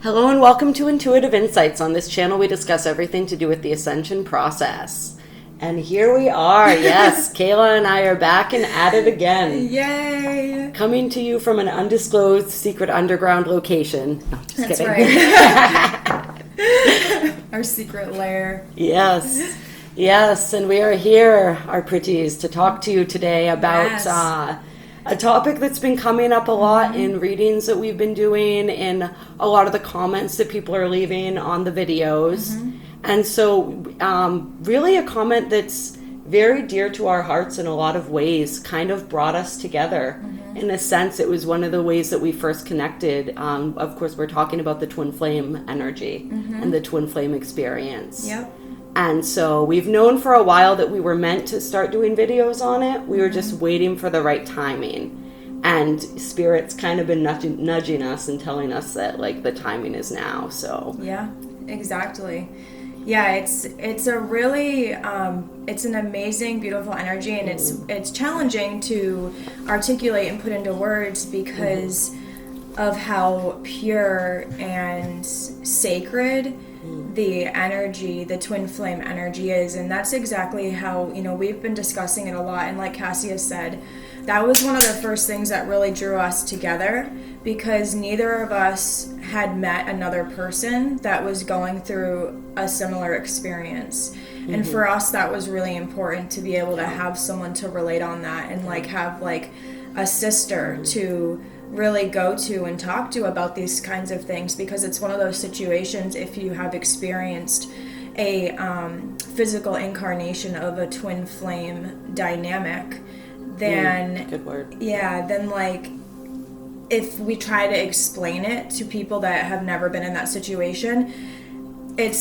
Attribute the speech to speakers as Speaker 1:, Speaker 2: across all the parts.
Speaker 1: Hello and welcome to Intuitive Insights. On this channel we discuss everything to do with the ascension process. And here we are, yes, Kayla and I are back and at it again.
Speaker 2: Yay!
Speaker 1: Coming to you from an undisclosed secret underground location. No, just
Speaker 2: That's
Speaker 1: kidding.
Speaker 2: Right. Our secret lair.
Speaker 1: Yes, and we are here, our pretties, to talk to you today about a topic that's been coming up a lot in readings that we've been doing and a lot of the comments that people are leaving on the videos. And so really a comment that's very dear to our hearts in a lot of ways kind of brought us together. In a sense, it was one of the ways that we first connected. Of course, we're talking about the twin flame energy and the twin flame experience.
Speaker 2: Yep.
Speaker 1: And so we've known for a while that we were meant to start doing videos on it. We were just waiting for the right timing. And Spirit's kind of been nudging us and telling us that, like, the timing is now, so.
Speaker 2: Yeah, exactly. Yeah, it's a really, it's an amazing, beautiful energy, and it's challenging to articulate and put into words because of how pure and sacred the energy, the twin flame energy is. And that's exactly how, we've been discussing it a lot. And like Cassia said, that was one of the first things that really drew us together, because neither of us had met another person that was going through a similar experience. And for us, that was really important to be able to have someone to relate on that and have a sister to really go to and talk to about these kinds of things, because it's one of those situations, if you have experienced a physical incarnation of a twin flame dynamic, then
Speaker 1: good word.
Speaker 2: Yeah, then if we try to explain it to people that have never been in that situation, it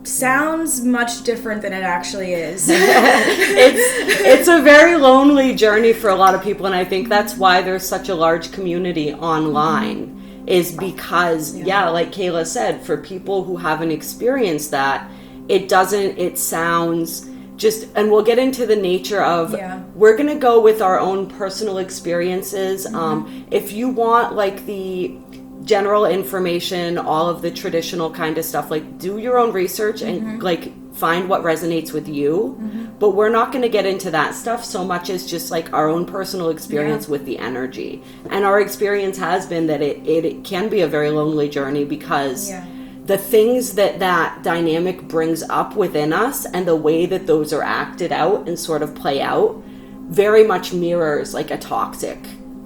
Speaker 2: sounds much different than it actually is.
Speaker 1: It's a very lonely journey for a lot of people, and I think that's why there's such a large community online, is because, like Kayla said, for people who haven't experienced that, it sounds just, and we'll get into the nature of, we're going to go with our own personal experiences. If you want the general information, all of the traditional kind of stuff, do your own research and find what resonates with you. But we're not going to get into that stuff so much as just our own personal experience with the energy. And our experience has been that it can be a very lonely journey, because the things that dynamic brings up within us and the way that those are acted out and sort of play out very much mirrors a toxic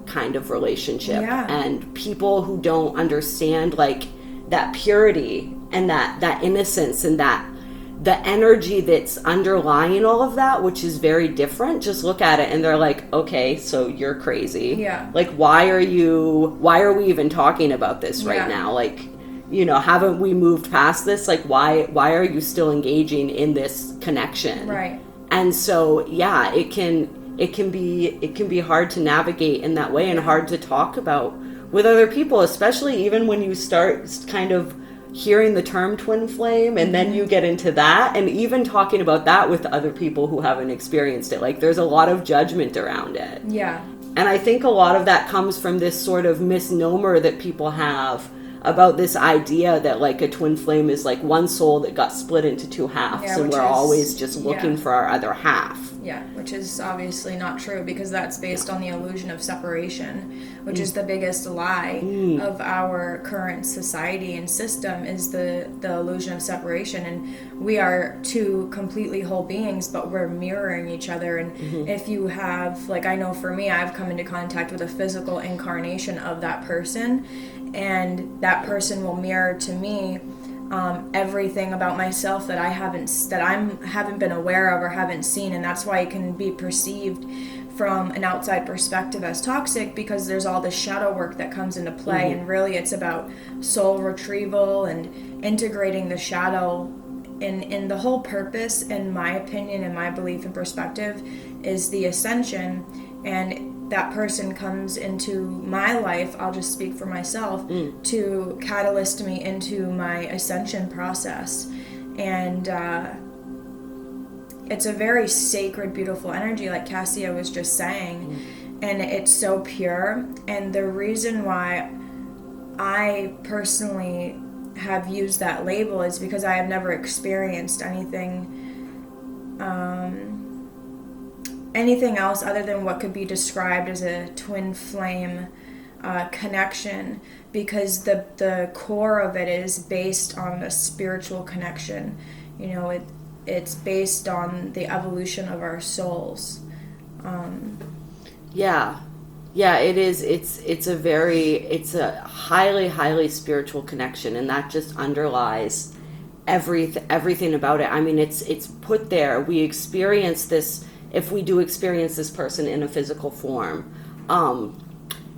Speaker 1: kind of relationship. And people who don't understand that purity and that innocence and that the energy that's underlying all of that, which is very different, just look at it and they're like, okay, so you're crazy. Why are we even talking about this right now? Haven't we moved past this? Why are you still engaging in this connection?
Speaker 2: Right.
Speaker 1: And so it can be hard to navigate in that way, and hard to talk about with other people, especially even when you start kind of hearing the term twin flame, and then you get into that, and even talking about that with other people who haven't experienced it. There's a lot of judgment around it. And I think a lot of that comes from this sort of misnomer that people have about this idea that a twin flame is one soul that got split into two halves, and we're always just looking for our other half.
Speaker 2: Which is obviously not true, because that's based on the illusion of separation, which is the biggest lie of our current society and system, is the illusion of separation. And we are two completely whole beings, but we're mirroring each other. And if you have, I know for me, I've come into contact with a physical incarnation of that person, and that person will mirror to me everything about myself that I haven't been aware of or haven't seen. And that's why it can be perceived from an outside perspective as toxic, because there's all this shadow work that comes into play. And really it's about soul retrieval and integrating the shadow. In the whole purpose, in my opinion and my belief and perspective, is the ascension. And that person comes into my life, I'll just speak for myself, to catalyst me into my ascension process. And it's a very sacred, beautiful energy, like Cassia was just saying. And it's so pure. And the reason why I personally have used that label is because I have never experienced anything else other than what could be described as a twin flame connection, because the core of it is based on a spiritual connection. It's based on the evolution of our souls.
Speaker 1: Yeah, it is. It's a highly, highly spiritual connection, and that just underlies everything about it. I mean, it's put there. We experience this, if we do experience this person in a physical form.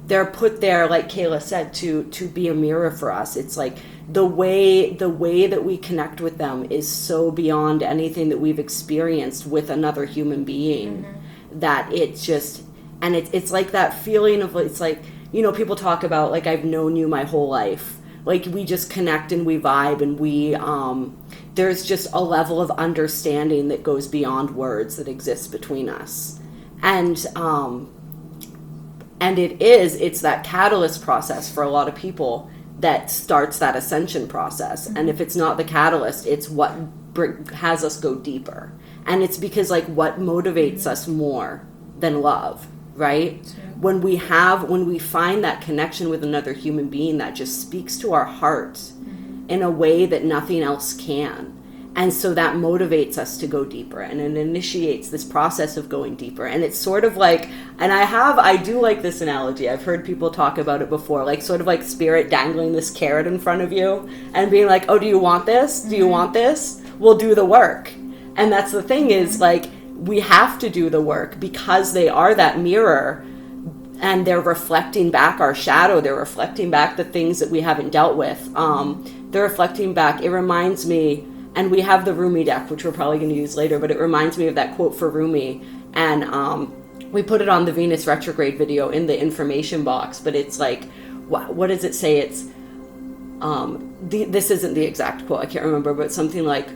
Speaker 1: They're put there, like Kayla said, to be a mirror for us. It's like the way that we connect with them is so beyond anything that we've experienced with another human being, that it's just, and it's like that feeling of, it's like, people talk about, like, I've known you my whole life. Like, we just connect and we vibe, and we there's just a level of understanding that goes beyond words that exists between us. And it's that catalyst process for a lot of people that starts that ascension process. And if it's not the catalyst, it's what has us go deeper. And it's because, like, what motivates us more than love, right? When we find that connection with another human being that just speaks to our heart in a way that nothing else can. And so that motivates us to go deeper, and it initiates this process of going deeper. And it's sort of like, and I do like this analogy. I've heard people talk about it before, like sort of like spirit dangling this carrot in front of you and being like, oh, do you want this? Do you want this? We'll do the work. And that's the thing is, like, we have to do the work because they are that mirror, and they're reflecting back our shadow. They're reflecting back the things that we haven't dealt with. They're reflecting back. It reminds me, and we have the Rumi deck, which we're probably going to use later, but it reminds me of that quote for Rumi. And we put it on the Venus retrograde video in the information box, but it's like, what does it say? It's, this isn't the exact quote, I can't remember, but something like,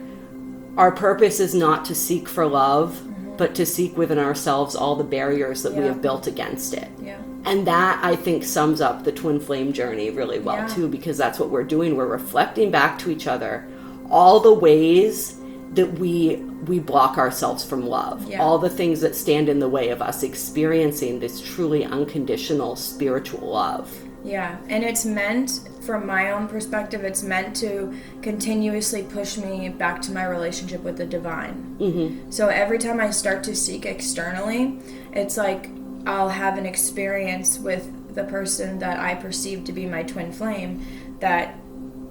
Speaker 1: our purpose is not to seek for love, but to seek within ourselves all the barriers that we have built against it. Yeah. And that, I think, sums up the twin flame journey really well, too, because that's what we're doing. We're reflecting back to each other all the ways that we block ourselves from love, all the things that stand in the way of us experiencing this truly unconditional spiritual love.
Speaker 2: Yeah, and it's meant, from my own perspective, it's meant to continuously push me back to my relationship with the divine. So every time I start to seek externally, it's like I'll have an experience with the person that I perceive to be my twin flame that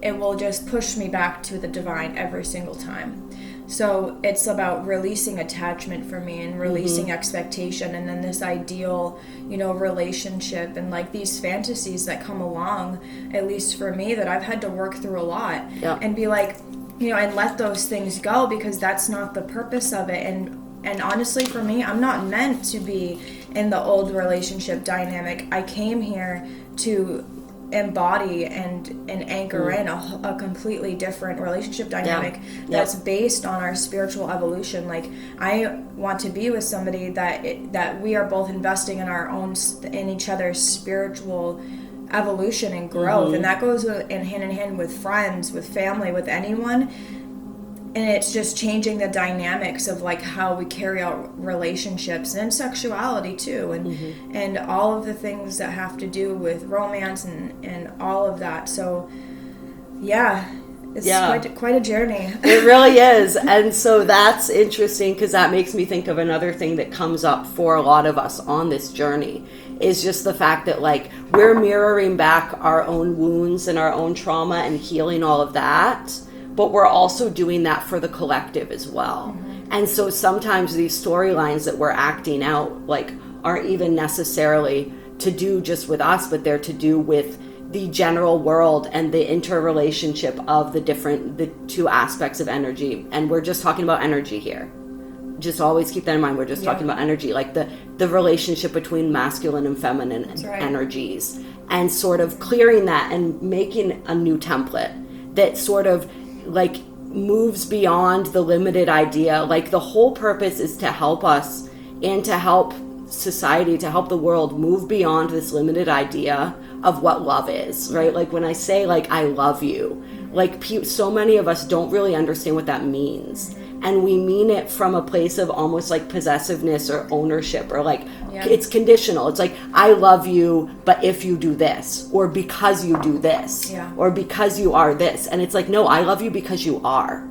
Speaker 2: it will just push me back to the divine every single time. So it's about releasing attachment for me and releasing expectation, and then this ideal, relationship, and like these fantasies that come along, at least for me, that I've had to work through a lot and be like, and let those things go, because that's not the purpose of it. And honestly, for me, I'm not meant to be in the old relationship dynamic. I came here to embody and anchor in a completely different relationship dynamic that's based on our spiritual evolution. Like, I want to be with somebody that we are both investing in each other's spiritual evolution and growth, and that goes hand in hand with friends, with family, with anyone. And it's just changing the dynamics of like how we carry out relationships and sexuality too, and all of the things that have to do with romance and all of that. So it's quite a journey.
Speaker 1: It really is. And so that's interesting, because that makes me think of another thing that comes up for a lot of us on this journey, is just the fact that, like, we're mirroring back our own wounds and our own trauma and healing all of that, but we're also doing that for the collective as well. And so sometimes these storylines that we're acting out, like, aren't even necessarily to do just with us, but they're to do with the general world and the interrelationship of the two aspects of energy. And we're just talking about energy here. Just always keep that in mind. We're just talking about energy, like the relationship between masculine and feminine energies, and sort of clearing that and making a new template that sort of like moves beyond the limited idea. Like, the whole purpose is to help us and to help society, to help the world move beyond this limited idea of what love is, right? Like when I say like I love you, like so many of us don't really understand what that means, and we mean it from a place of almost like possessiveness or ownership, or like it's conditional. It's like I love you, but if you do this, or because you do this, or because you are this. And it's like, no, I love you because you are.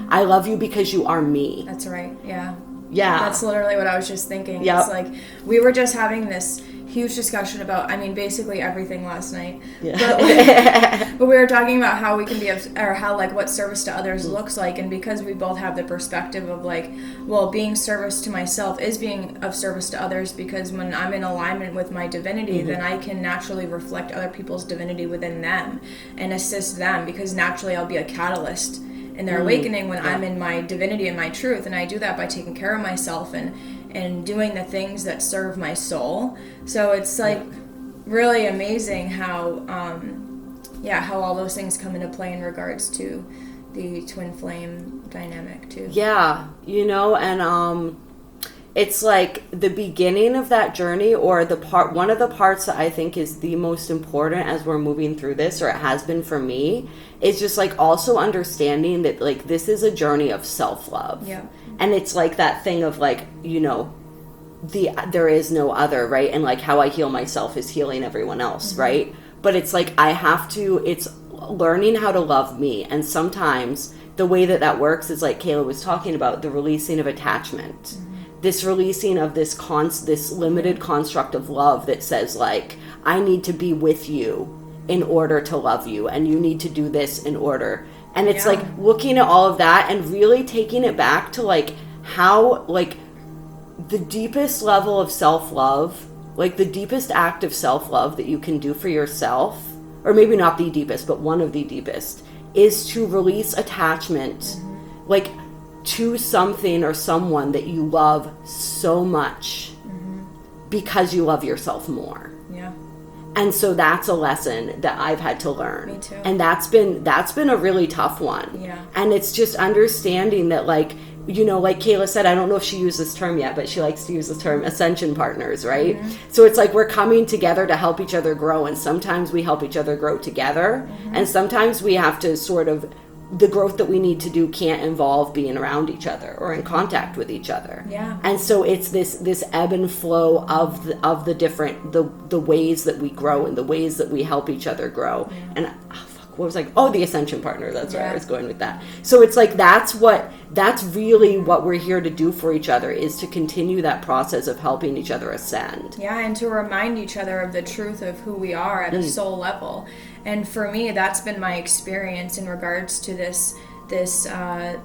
Speaker 1: I love you because you are me.
Speaker 2: That's right. Yeah.
Speaker 1: That's
Speaker 2: literally what I was just thinking. It's like we were just having this huge discussion about, I mean, basically everything last night. But we were talking about how we can be, or how like what service to others looks like, and because we both have the perspective of like, well, being service to myself is being of service to others, because when I'm in alignment with my divinity, then I can naturally reflect other people's divinity within them and assist them, because naturally I'll be a catalyst in their awakening when I'm in my divinity and my truth. And I do that by taking care of myself and doing the things that serve my soul. So it's like really amazing how how all those things come into play in regards to the twin flame dynamic too.
Speaker 1: And it's like the beginning of that journey, or one of the parts that I think is the most important as we're moving through this, or it has been for me, is just like also understanding that like this is a journey of self-love. And it's like that thing of like, there is no other, right? And like how I heal myself is healing everyone else, right? But it's like it's learning how to love me. And sometimes the way that works is like Kayla was talking about, the releasing of attachment. This releasing of this limited construct of love that says like, I need to be with you in order to love you, and you need to do this in order. And it's like looking at all of that and really taking it back to like how like the deepest level of self-love, like the deepest act of self-love that you can do for yourself, or maybe not the deepest, but one of the deepest, is to release attachment, like to something or someone that you love so much, because you love yourself more. And so that's a lesson that I've had to learn.
Speaker 2: Me too.
Speaker 1: And that's been a really tough one. And it's just understanding that like, like Kayla said, I don't know if she used this term yet, but she likes to use the term ascension partners, right? So it's like we're coming together to help each other grow, and sometimes we help each other grow together, and sometimes we have to sort of, the growth that we need to do can't involve being around each other or in contact with each other. And so it's this ebb and flow of the different the ways that we grow and the ways that we help each other grow. And what was like, the ascension partner, that's where I was going with that. So it's like that's really what we're here to do for each other, is to continue that process of helping each other ascend.
Speaker 2: And to remind each other of the truth of who we are at a soul level. And for me, that's been my experience in regards to this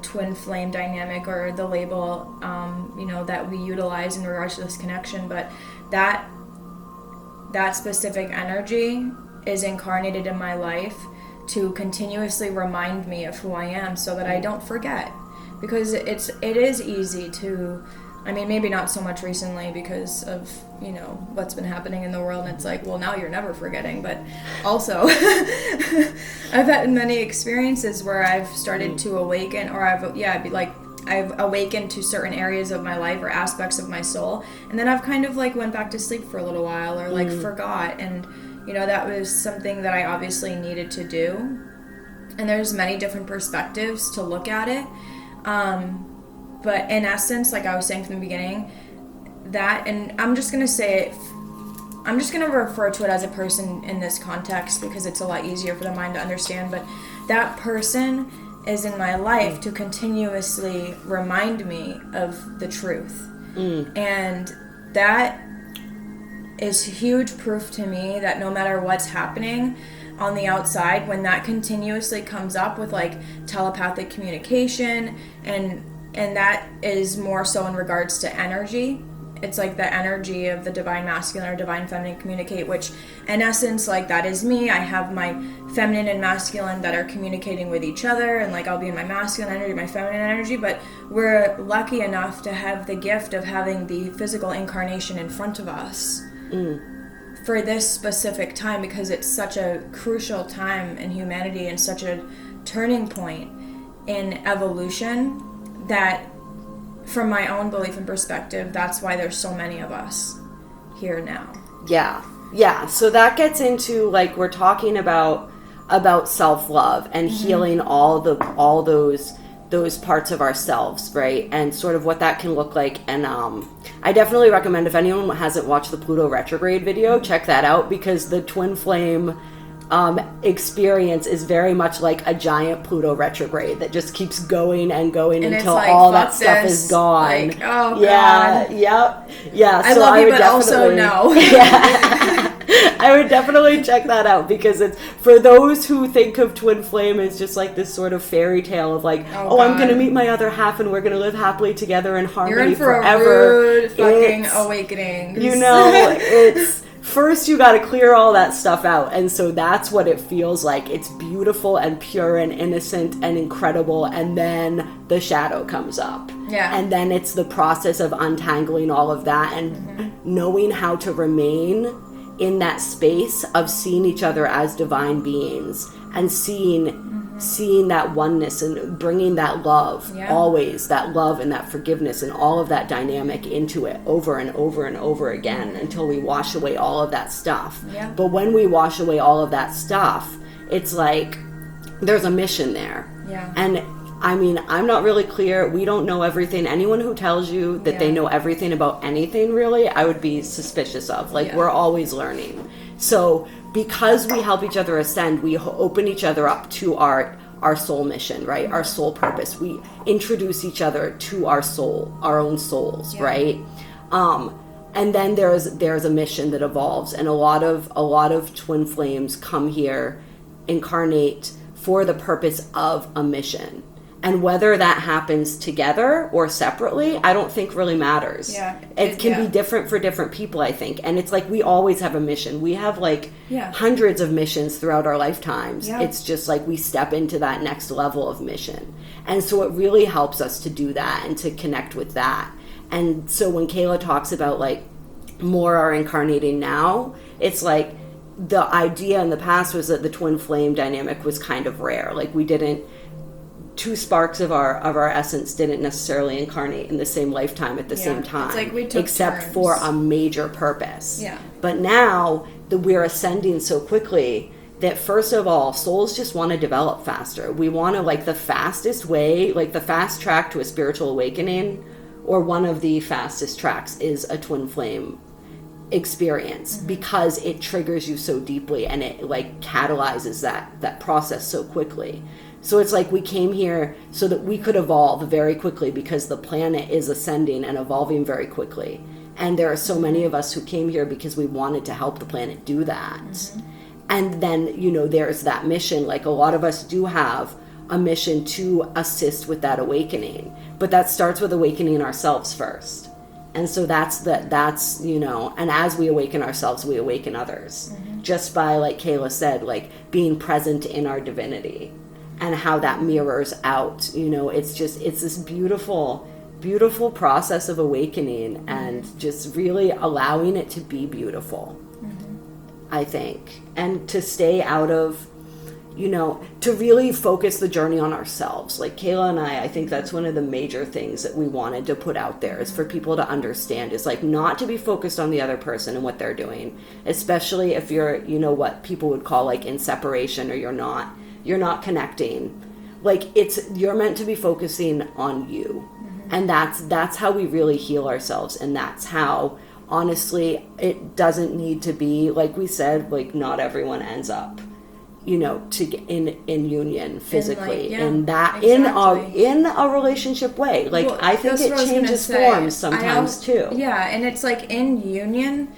Speaker 2: twin flame dynamic, or the label that we utilize in regards to this connection. But that specific energy is incarnated in my life to continuously remind me of who I am, so that I don't forget. Because it is easy to, I mean, maybe not so much recently because of, what's been happening in the world, and it's like, well, now you're never forgetting. But also, I've had many experiences where I've started to awaken, or I've awakened to certain areas of my life or aspects of my soul, and then I've kind of like went back to sleep for a little while, or like forgot. And that was something that I obviously needed to do. And there's many different perspectives to look at it. But in essence, like I was saying from the beginning, that, and I'm just going to refer to it as a person in this context, because it's a lot easier for the mind to understand. But that person is in my life to continuously remind me of the truth. And that is huge proof to me that no matter what's happening on the outside, when that continuously comes up with like telepathic communication, and that is more so in regards to energy. It's like the energy of the divine masculine or divine feminine communicate, which in essence, like that is me. I have my feminine and masculine that are communicating with each other, and like I'll be in my masculine energy, my feminine energy, but we're lucky enough to have the gift of having the physical incarnation in front of us for this specific time, because it's such a crucial time in humanity and such a turning point in evolution, that from my own belief and perspective, that's why there's so many of us. here now.
Speaker 1: Yeah. So that gets into, like, we're talking about self-love and healing all those parts of ourselves, right? And sort of what that can look like. And I definitely recommend, if anyone hasn't watched the Pluto retrograde video, check that out, because the twin flame experience is very much like a giant Pluto retrograde that just keeps going and going and until all that stuff is gone.
Speaker 2: Like, oh, God.
Speaker 1: Yeah.
Speaker 2: I love you, but also no.
Speaker 1: I would definitely check that out, because it's for those who think of twin flame as just like this sort of fairy tale of like, I'm going to meet my other half and we're going to live happily together in harmony
Speaker 2: You're in for
Speaker 1: forever.
Speaker 2: A rude fucking awakening.
Speaker 1: It's first you got to clear all that stuff out, and so that's what it feels like. It's beautiful and pure and innocent and incredible, and then the shadow comes up.
Speaker 2: Yeah.
Speaker 1: And then it's the process of untangling all of that and knowing how to remain in that space of seeing each other as divine beings and seeing that oneness and bringing that love, always that love and that forgiveness and all of that dynamic into it over and over and over again until we wash away all of that stuff. But when we wash away all of that stuff, it's like there's a mission there. And I mean, I'm not really clear. We don't know everything. Anyone who tells you that they know everything about anything, really, I would be suspicious of. Like, we're always learning. So because we help each other ascend, we open each other up to our soul mission, right? Our soul purpose. We introduce each other to our soul, our own souls, right? And then there's a mission that evolves, and a lot of twin flames come here, incarnate for the purpose of a mission. And whether that happens together or separately, I don't think really matters. It can be different for different people, I think. And it's like we always have a mission. We have like hundreds of missions throughout our lifetimes. It's just like we step into that next level of mission. And so it really helps us to do that and to connect with that. And so when Kayla talks about like more are incarnating now, it's like the idea in the past was that the twin flame dynamic was kind of rare. Like we didn't, two sparks of our essence didn't necessarily incarnate in the same lifetime at the same time. It's like we took except turns. For a major purpose. But now that we're ascending so quickly that first of all, souls just want to develop faster. We want to, like, the fastest way, like the fast track to a spiritual awakening, or one of the fastest tracks, is a twin flame experience, because it triggers you so deeply and it like catalyzes that process so quickly. So it's like we came here so that we could evolve very quickly, because the planet is ascending and evolving very quickly. And there are so many of us who came here because we wanted to help the planet do that. And then, you know, there's that mission. Like a lot of us do have a mission to assist with that awakening. But that starts with awakening ourselves first. And so that's, you know, and as we awaken ourselves, we awaken others. Just by, like Kayla said, like being present in our divinity. And how that mirrors out, you know, it's this beautiful, beautiful process of awakening, and just really allowing it to be beautiful, I think. And to stay out of, you know, to really focus the journey on ourselves. Like Kayla and I think that's one of the major things that we wanted to put out there, is for people to understand, is like not to be focused on the other person and what they're doing, especially if you're, you know, what people would call like in separation, or you're not connecting. Like you're meant to be focusing on you. And that's how we really heal ourselves. And that's how, honestly, it doesn't need to be, like we said, like not everyone ends up, you know, in union physically, in a relationship way. Like, well, I think it changes forms sometimes too.
Speaker 2: Yeah. And it's like in union,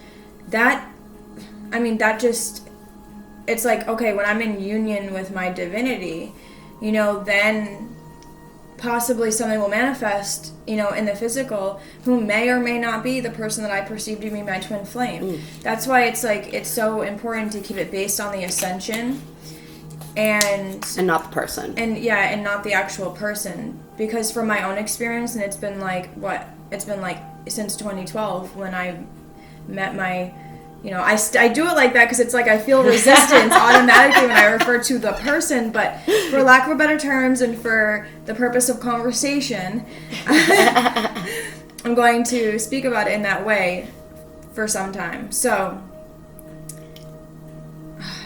Speaker 2: it's like, okay, when I'm in union with my divinity, you know, then possibly something will manifest, you know, in the physical, who may or may not be the person that I perceive to be my twin flame. That's why it's like, it's so important to keep it based on the ascension and
Speaker 1: not the person.
Speaker 2: And not the actual person. Because from my own experience, and it's been like since 2012 when I met my, you know, I do it like that because it's like I feel resistance automatically when I refer to the person, but for lack of better terms and for the purpose of conversation, I'm going to speak about it in that way. for some time. So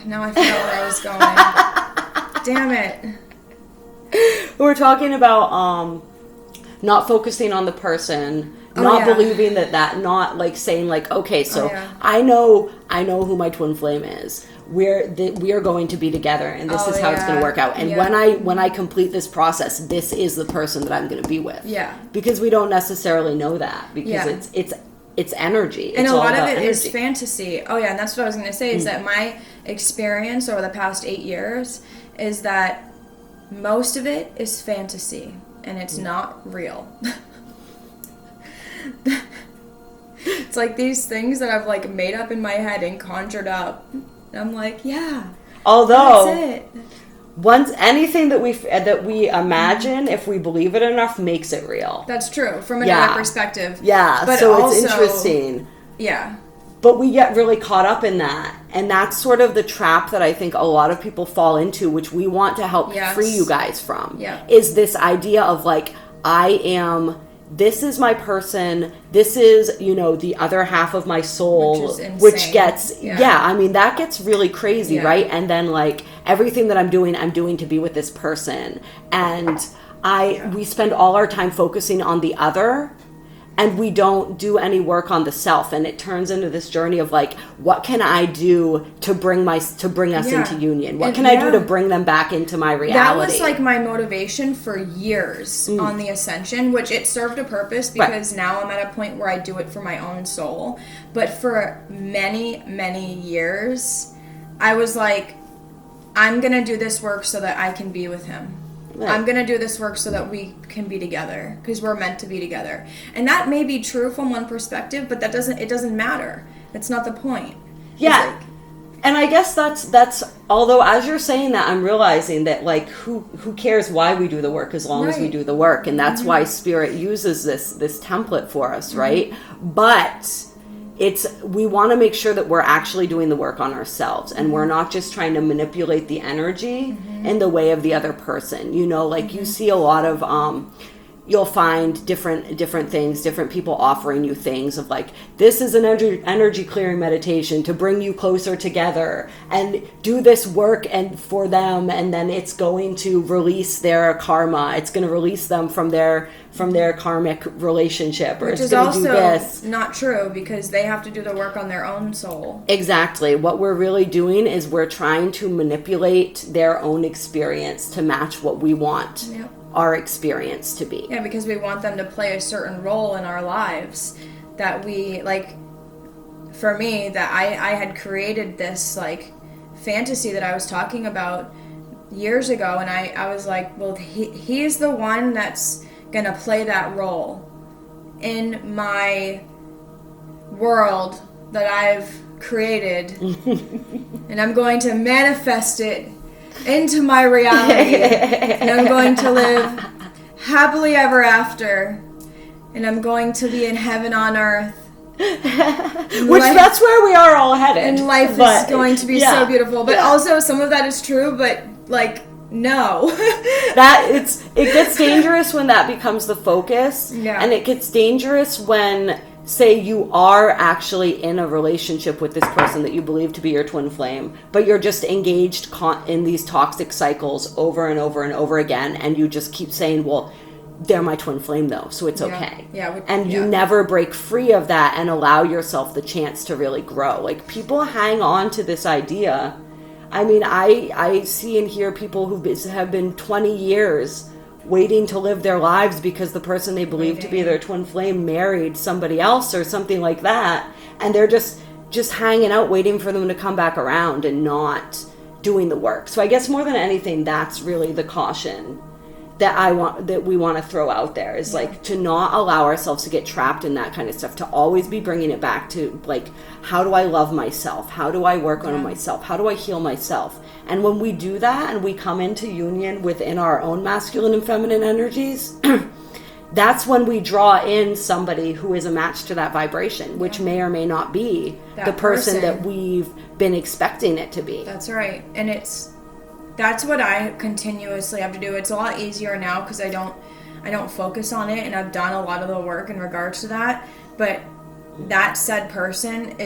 Speaker 2: now I forgot where I was going. Damn it.
Speaker 1: We're talking about not focusing on the person, not believing that not like saying like, okay, so I know who my twin flame is. We are going to be together, and this is how it's going to work out. And when I complete this process, this is the person that I'm going to be with. Yeah. Because we don't necessarily know that, because it's energy.
Speaker 2: And a lot of it is fantasy. Oh yeah, and that's what I was going to say, is that my experience over the past 8 years is that most of it is fantasy, and it's not real. It's like these things that I've like made up in my head and conjured up. And I'm like,
Speaker 1: although
Speaker 2: that's it.
Speaker 1: Once anything that we imagine, if we believe it enough, makes it real.
Speaker 2: That's true from another perspective.
Speaker 1: Yeah, but so also, it's interesting.
Speaker 2: Yeah.
Speaker 1: But we get really caught up in that. And that's sort of the trap that I think a lot of people fall into, which we want to help free you guys from. Yeah. Is this idea of like, this is my person, this is, the other half of my soul, which gets, I mean, that gets really crazy, right? And then like, everything that I'm doing to be with this person. And we spend all our time focusing on the other, and we don't do any work on the self, and it turns into this journey of like, what can I do to bring us into union? What can I do to bring them back into my reality?
Speaker 2: That was like my motivation for years on the Ascension, which it served a purpose, because now I'm at a point where I do it for my own soul. But for many, many years, I was like, I'm going to do this work so that I can be with him. I'm going to do this work so that we can be together, because we're meant to be together. And that may be true from one perspective, but it doesn't matter. That's not the point.
Speaker 1: Yeah. And I guess that's although as you're saying that, I'm realizing that like who cares why we do the work, as long as we do the work. And that's why Spirit uses this template for us, right? But we want to make sure that we're actually doing the work on ourselves, and we're not just trying to manipulate the energy in the way of the other person. Like you see a lot of you'll find different things, different people offering you things of like, this is an energy clearing meditation to bring you closer together, and do this work and for them, and then it's going to release their karma. It's going to release them from their karmic relationship, or
Speaker 2: which
Speaker 1: it's
Speaker 2: is
Speaker 1: going to do this.
Speaker 2: also not true, because they have to do the work on their own soul.
Speaker 1: Exactly. What we're really doing is we're trying to manipulate their own experience to match what we want our experience to be.
Speaker 2: Yeah, because we want them to play a certain role in our lives that we, like, for me, that I had created this, like, fantasy that I was talking about years ago, and I was like, well, he's the one that's gonna play that role in my world that I've created, and I'm going to manifest it into my reality, and I'm going to live happily ever after, and I'm going to be in heaven on earth.
Speaker 1: That's where we are all headed.
Speaker 2: And life is going to be so beautiful. But also some of that is true, but like, no.
Speaker 1: It gets dangerous when that becomes the focus. Yeah. And it gets dangerous when, say, you are actually in a relationship with this person that you believe to be your twin flame, but you're just engaged in these toxic cycles over and over and over again, and you just keep saying, well, they're my twin flame though, so it's okay. You never break free of that and allow yourself the chance to really grow. Like, people hang on to this idea. I mean, I see and hear people who have been 20 years waiting to live their lives because the person they believe to be their twin flame married somebody else or something like that, and they're just hanging out waiting for them to come back around and not doing the work. So I guess more than anything, that's really the caution that we want to throw out there, is like, to not allow ourselves to get trapped in that kind of stuff, to always be bringing it back to like, how do I love myself? How do I work on myself? How do I heal myself? And when we do that and we come into union within our own masculine and feminine energies, that's when we draw in somebody who is a match to that vibration, which may or may not be the person that we've been expecting it to be.
Speaker 2: That's right. And that's what I continuously have to do. It's a lot easier now because I don't focus on it, and I've done a lot of the work in regards to that. But that said person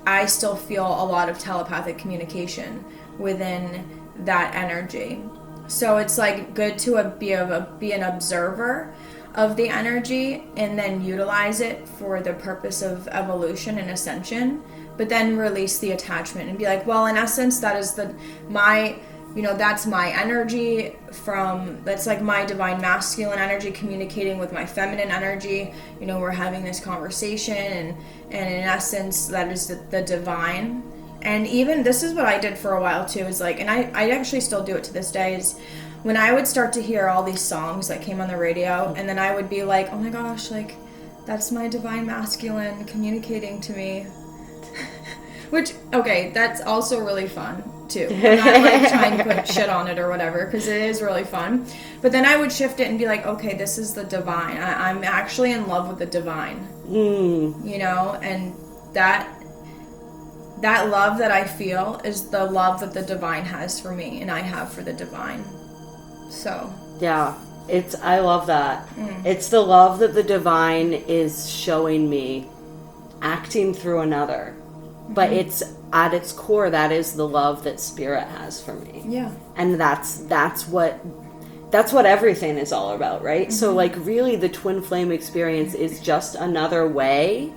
Speaker 2: I still feel a lot of telepathic communication within that energy. So it's like good to be an observer of the energy and then utilize it for the purpose of evolution and ascension, but then release the attachment and be like, well, in essence, that is that's my energy that's like my divine masculine energy communicating with my feminine energy. We're having this conversation, and in essence, that is the divine. And even this is what I did for a while too, is like, and I actually still do it to this day, is when I would start to hear all these songs that came on the radio, and then I would be like, oh my gosh, like, that's my divine masculine communicating to me. Which, okay, that's also really fun too. I'm not like trying to put shit on it or whatever, because it is really fun. But then I would shift it and be like, okay, this is the divine. I'm actually in love with the divine. And that love that I feel is the love that the divine has for me, and I have for the divine. So
Speaker 1: yeah, I love that. It's the love that the divine is showing me, acting through another. But it's at its core, that is the love that spirit has for me.
Speaker 2: Yeah.
Speaker 1: And that's what everything is all about, right? So like really the twin flame experience is just another way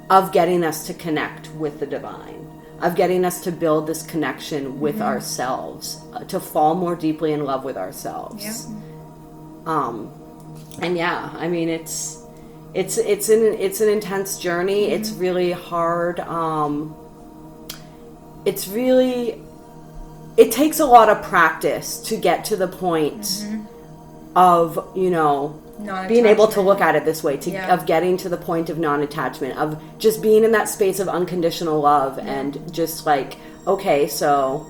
Speaker 1: of getting us to connect with the divine, of getting us to build this connection with ourselves, to fall more deeply in love with ourselves. Yeah. And yeah, I mean, it's an intense journey. It's really hard. It takes a lot of practice to get to the point of, being able to look at it this way, of getting to the point of non-attachment, of just being in that space of unconditional love, and just like, okay, so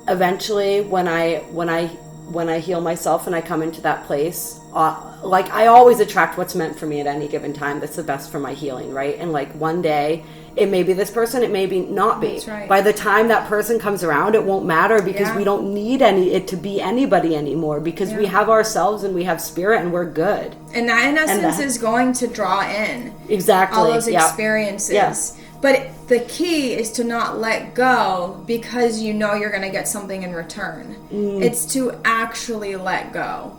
Speaker 1: eventually when I heal myself and I come into that place, like I always attract what's meant for me at any given time. That's the best for my healing, right? And like one day it may be this person, it may be not be.
Speaker 2: That's right.
Speaker 1: By the time that person comes around, it won't matter, because we don't need it to be anybody anymore, because we have ourselves and we have spirit and we're good.
Speaker 2: And that in essence is going to draw in
Speaker 1: exactly
Speaker 2: all those experiences.
Speaker 1: Yeah.
Speaker 2: But the key is to not let go because you're going to get something in return. It's to actually let go.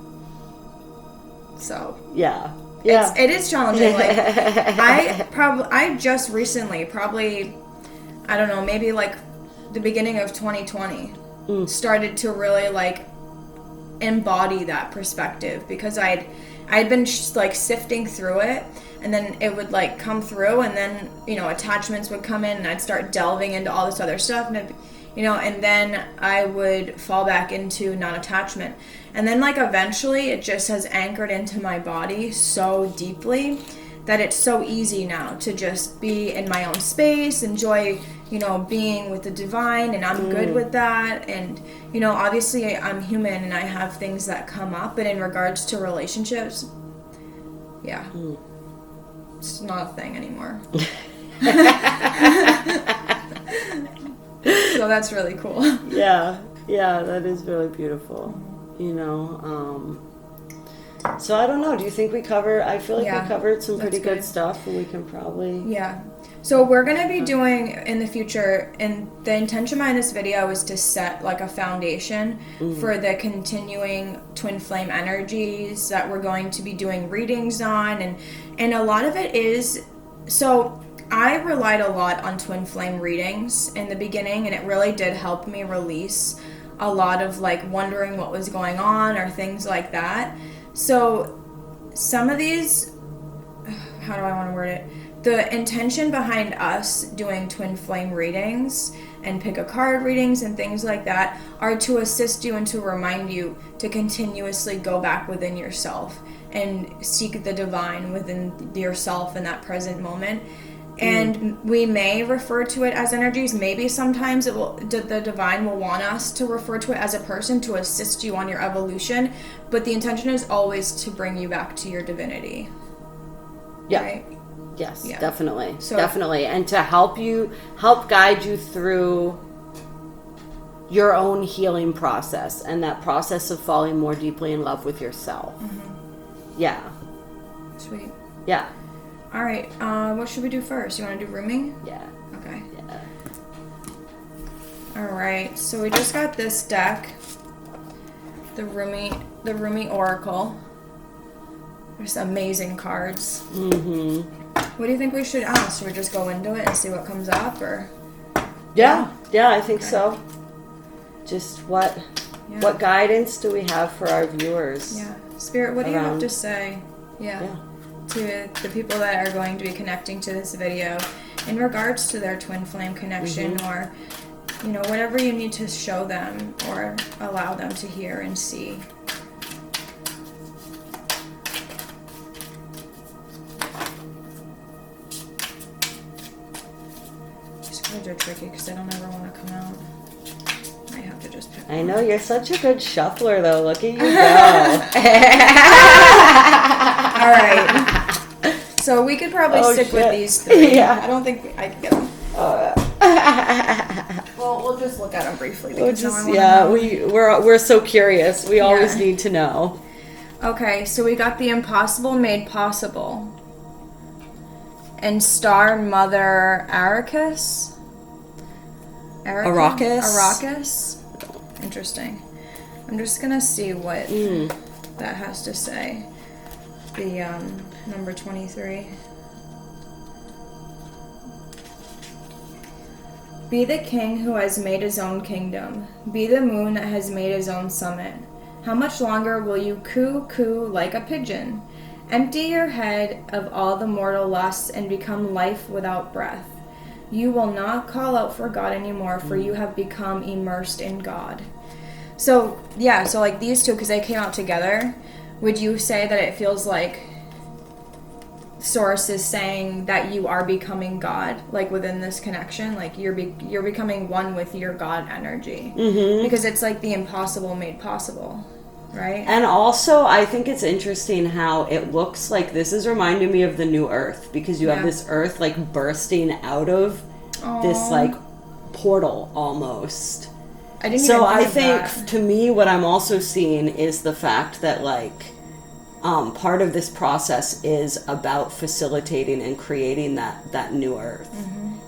Speaker 2: So
Speaker 1: yeah.
Speaker 2: It is challenging. Like I just recently, probably, I don't know, maybe like the beginning of 2020, started to really like embody that perspective, because I'd been like sifting through it, and then it would like come through, and then attachments would come in, and I'd start delving into all this other stuff, and and then I would fall back into non-attachment. And then like eventually it just has anchored into my body so deeply that it's so easy now to just be in my own space, enjoy, being with the divine, and I'm good with that. And, obviously I'm human and I have things that come up, but in regards to relationships, it's not a thing anymore. So that's really cool.
Speaker 1: Yeah, that is really beautiful. So I don't know. Do you think I feel like we covered some pretty good stuff, and we can probably...
Speaker 2: Yeah. So we're going to be doing in the future, and the intention behind this video is to set like a foundation for the continuing twin flame energies that we're going to be doing readings on. And a lot of it is... So I relied a lot on twin flame readings in the beginning, and it really did help me release a lot of like wondering what was going on or things like that. So some of these, how do I want to word it? The intention behind us doing twin flame readings and pick a card readings and things like that are to assist you and to remind you to continuously go back within yourself and seek the divine within yourself in that present moment. And we may refer to it as energies. Maybe sometimes the divine will want us to refer to it as a person to assist you on your evolution. But the intention is always to bring you back to your divinity.
Speaker 1: Yeah.
Speaker 2: Right?
Speaker 1: Yes,
Speaker 2: Yeah.
Speaker 1: definitely.
Speaker 2: So,
Speaker 1: definitely. And to help guide you through your own healing process and that process of falling more deeply in love with yourself. Yeah.
Speaker 2: Sweet.
Speaker 1: Yeah.
Speaker 2: All right. What should we do first? You want to do rooming?
Speaker 1: Yeah.
Speaker 2: Okay.
Speaker 1: Yeah.
Speaker 2: All right. So we just got this deck, the Rumi Oracle. There's amazing cards.
Speaker 1: Mm-hmm.
Speaker 2: What do you think we should ask? Should we just go into it and see what comes up, or?
Speaker 1: Yeah, I think so. Just what guidance do we have for our viewers?
Speaker 2: Yeah. Spirit, what do you have to say? Yeah. To the people that are going to be connecting to this video in regards to their twin flame connection, or, you know, whatever you need to show them or allow them to hear and see. These cards are tricky because they don't ever want to come out. I have to just pick
Speaker 1: I
Speaker 2: one.
Speaker 1: know, you're such a good shuffler, though. Look at you go.
Speaker 2: All right. So we could probably stick with these three.
Speaker 1: Yeah.
Speaker 2: I don't think I can get them. Well, we'll just look at them briefly. Because
Speaker 1: we're so curious. We always need to know.
Speaker 2: Okay, so we got the impossible made possible. And Star Mother Arrakis. Arrakis. Interesting. I'm just gonna see what that has to say. The number 23. Be the king who has made his own kingdom. Be the moon that has made his own summit. How much longer will you coo like a pigeon? Empty your head of all the mortal lusts and become life without breath. You will not call out for God anymore, for you have become immersed in God. So, so like these two, because they came out together, would you say that it feels like Source is saying that you are becoming God, like within this connection, like you're becoming one with your God energy, because it's like the impossible made possible, right?
Speaker 1: And also, I think it's interesting how it looks like this is reminding me of the new Earth, because you have this Earth like bursting out of this like portal almost.
Speaker 2: I didn't.
Speaker 1: So
Speaker 2: even
Speaker 1: I
Speaker 2: think
Speaker 1: think to me, what I'm also seeing is the fact that like. Part of this process is about facilitating and creating that new earth.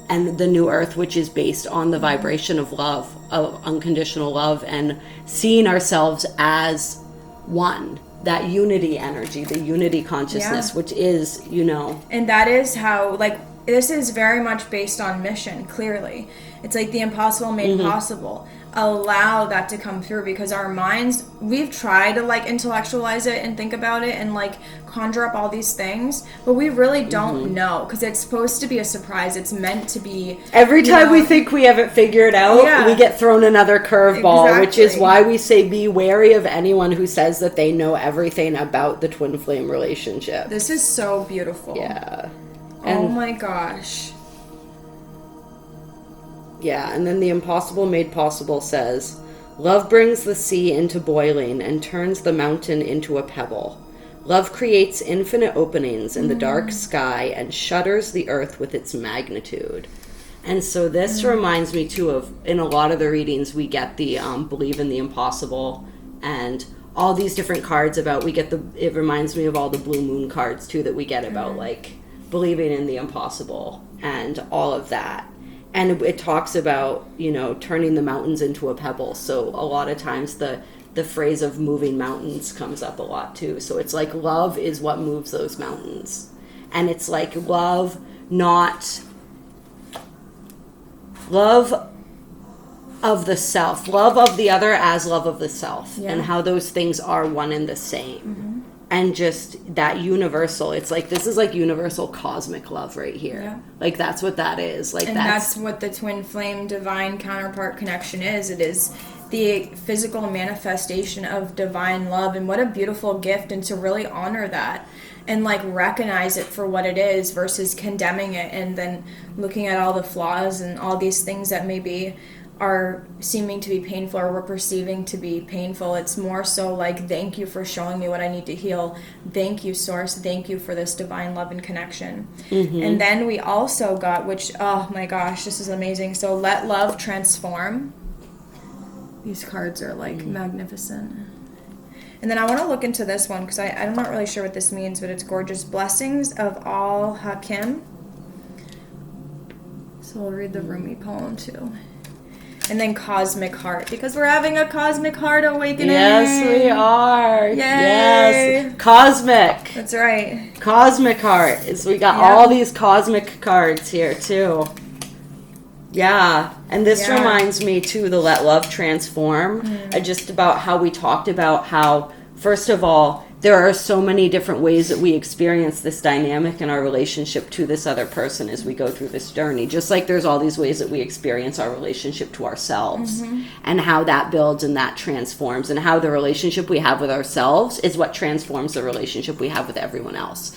Speaker 1: And the new earth, which is based on the vibration of love, of unconditional love, and seeing ourselves as one, that unity energy, the unity consciousness, which is, you know.
Speaker 2: And that is how, like, this is very much based on mission, clearly. It's like the impossible made possible. Allow that to come through, because our minds, we've tried to like intellectualize it and think about it and like conjure up all these things, but we really don't know, because it's supposed to be a surprise. It's meant to be.
Speaker 1: Every time we think we have it figured out, we get thrown another curveball, which is why we say be wary of anyone who says that they know everything about the twin flame relationship.
Speaker 2: This is so beautiful.
Speaker 1: Yeah.
Speaker 2: Oh my gosh.
Speaker 1: Yeah, and then the impossible made possible says, love brings the sea into boiling and turns the mountain into a pebble. Love creates infinite openings in the dark sky and shudders the earth with its magnitude. And so this reminds me too of, in a lot of the readings, we get the believe in the impossible and all these different cards about, it reminds me of all the blue moon cards too that we get about like believing in the impossible and all of that. And it talks about, you know, turning the mountains into a pebble. So a lot of times the phrase of moving mountains comes up a lot too. So it's like love is what moves those mountains. And it's like love of the self, love of the other as love of the self, and how those things are one and the same. And just that universal, it's like, this is like universal cosmic love right here. Yeah. Like, that's what that is. Like,
Speaker 2: and that's what the twin flame divine counterpart connection is. It is the physical manifestation of divine love. And what a beautiful gift. And to really honor that and like recognize it for what it is versus condemning it and then looking at all the flaws and all these things that maybe are seeming to be painful or we're perceiving to be painful. It's more so like, thank you for showing me what I need to heal. Thank you, Source. Thank you for this divine love and connection. And then we also got, which, oh my gosh, this is amazing. So let love transform. These cards are like magnificent. And then I want to look into this one because I'm not really sure what this means, but it's gorgeous. Blessings of Al Hakim. So we'll read the Rumi poem too. And then Cosmic Heart, because we're having a Cosmic Heart awakening.
Speaker 1: Yes, we are.
Speaker 2: Yay.
Speaker 1: Yes. Cosmic.
Speaker 2: That's right.
Speaker 1: Cosmic Heart. We got all these cosmic cards here, too. Yeah. And this reminds me, too, the Let Love Transform. Just about how we talked about how, first of all, there are so many different ways that we experience this dynamic in our relationship to this other person as we go through this journey. Just like there's all these ways that we experience our relationship to ourselves and how that builds and that transforms, and how the relationship we have with ourselves is what transforms the relationship we have with everyone else,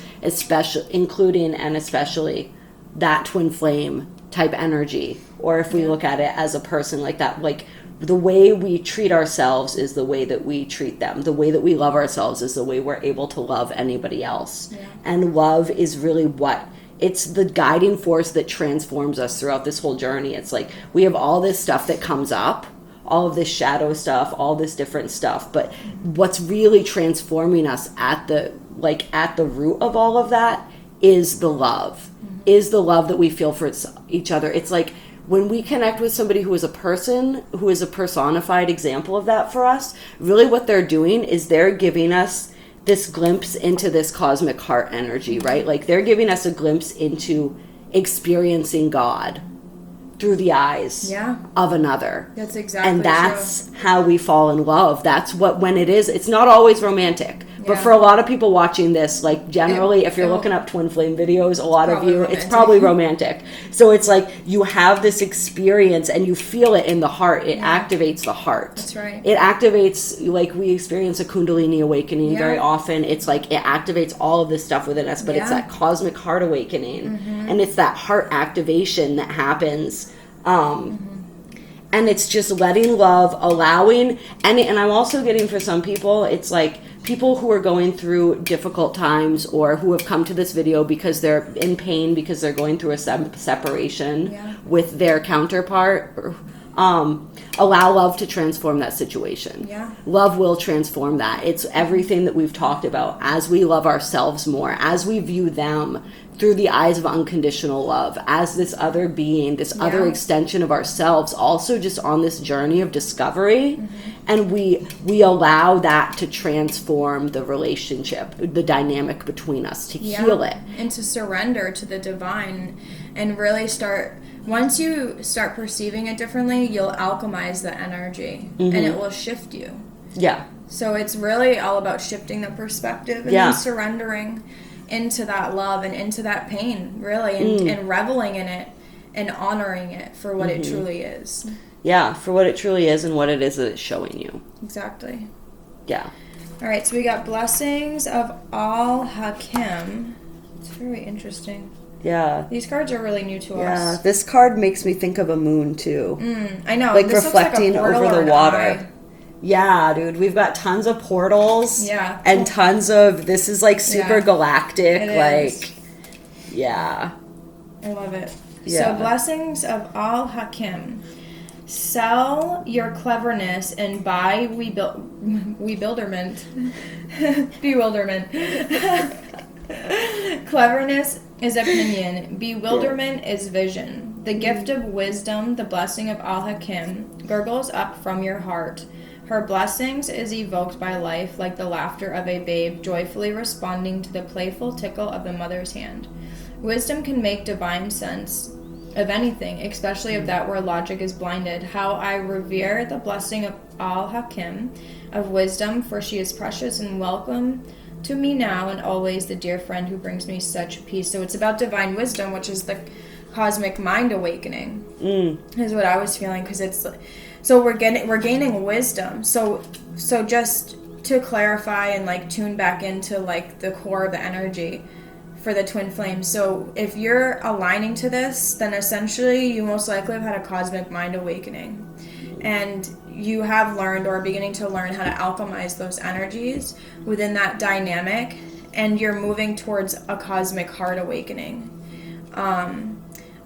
Speaker 1: including and especially that twin flame type energy. Or if we look at it as a person like that, like the way we treat ourselves is the way that we treat them. The way that we love ourselves is the way we're able to love anybody else. Yeah. And love is really it's the guiding force that transforms us throughout this whole journey. It's like we have all this stuff that comes up, all of this shadow stuff, all this different stuff. But what's really transforming us at the root of all of that is the love, is the love that we feel for each other. It's like, when we connect with somebody who is a person, who is a personified example of that for us, really what they're doing is they're giving us this glimpse into this cosmic heart energy, right? Like they're giving us a glimpse into experiencing God through the eyes of another.
Speaker 2: That's exactly
Speaker 1: And that's how we fall in love. That's when it is. It's not always romantic. But for a lot of people watching this, like generally, if you're looking up twin flame videos, a lot of you, it's probably romantic. So it's like you have this experience and you feel it in the heart. It activates the heart.
Speaker 2: That's right.
Speaker 1: It activates, like we experience a Kundalini awakening very often. It's like it activates all of this stuff within us, but it's that cosmic heart awakening. And it's that heart activation that happens. And it's just letting love, allowing, and I'm also getting for some people, it's like people who are going through difficult times or who have come to this video because they're in pain because they're going through a separation with their counterpart. Allow love to transform that situation. Love will transform that. It's everything that we've talked about. As we love ourselves more, as we view them through the eyes of unconditional love, as this other being, this other extension of ourselves, also just on this journey of discovery, and we allow that to transform the relationship, the dynamic between us, to heal it.
Speaker 2: And to surrender to the divine and really once you start perceiving it differently, you'll alchemize the energy and it will shift you. So it's really all about shifting the perspective and then surrendering into that love and into that pain, really, and reveling in it and honoring it for what it truly is.
Speaker 1: For what it truly is and what it is that it's showing you.
Speaker 2: Exactly.
Speaker 1: All
Speaker 2: right, so we got Blessings of Al Hakim. It's very interesting. These cards are really new to us.
Speaker 1: This card makes me think of a moon, too.
Speaker 2: I know.
Speaker 1: Like
Speaker 2: this
Speaker 1: reflecting
Speaker 2: looks like
Speaker 1: over the water.
Speaker 2: Eye.
Speaker 1: Yeah, dude, we've got tons of portals. And tons of, this is like super galactic,
Speaker 2: it
Speaker 1: is.
Speaker 2: I love it. So, Blessings of Al Hakim. Sell your cleverness and buy bewilderment. Cleverness is opinion. Bewilderment is vision. The gift of wisdom, the blessing of Al Hakim, gurgles up from your heart. Her blessings is evoked by life like the laughter of a babe joyfully responding to the playful tickle of the mother's hand. Wisdom can make divine sense of anything, especially of that where logic is blinded. How I revere the blessing of Al Hakim of wisdom, for she is precious and welcome to me now and always, the dear friend who brings me such peace. So it's about divine wisdom, which is the cosmic mind awakening, is what I was feeling, because it's so we're gaining wisdom. So just to clarify and like tune back into like the core of the energy for the twin flames. So if you're aligning to this, then essentially you most likely have had a cosmic mind awakening, and you have learned or are beginning to learn how to alchemize those energies within that dynamic, and you're moving towards a cosmic heart awakening.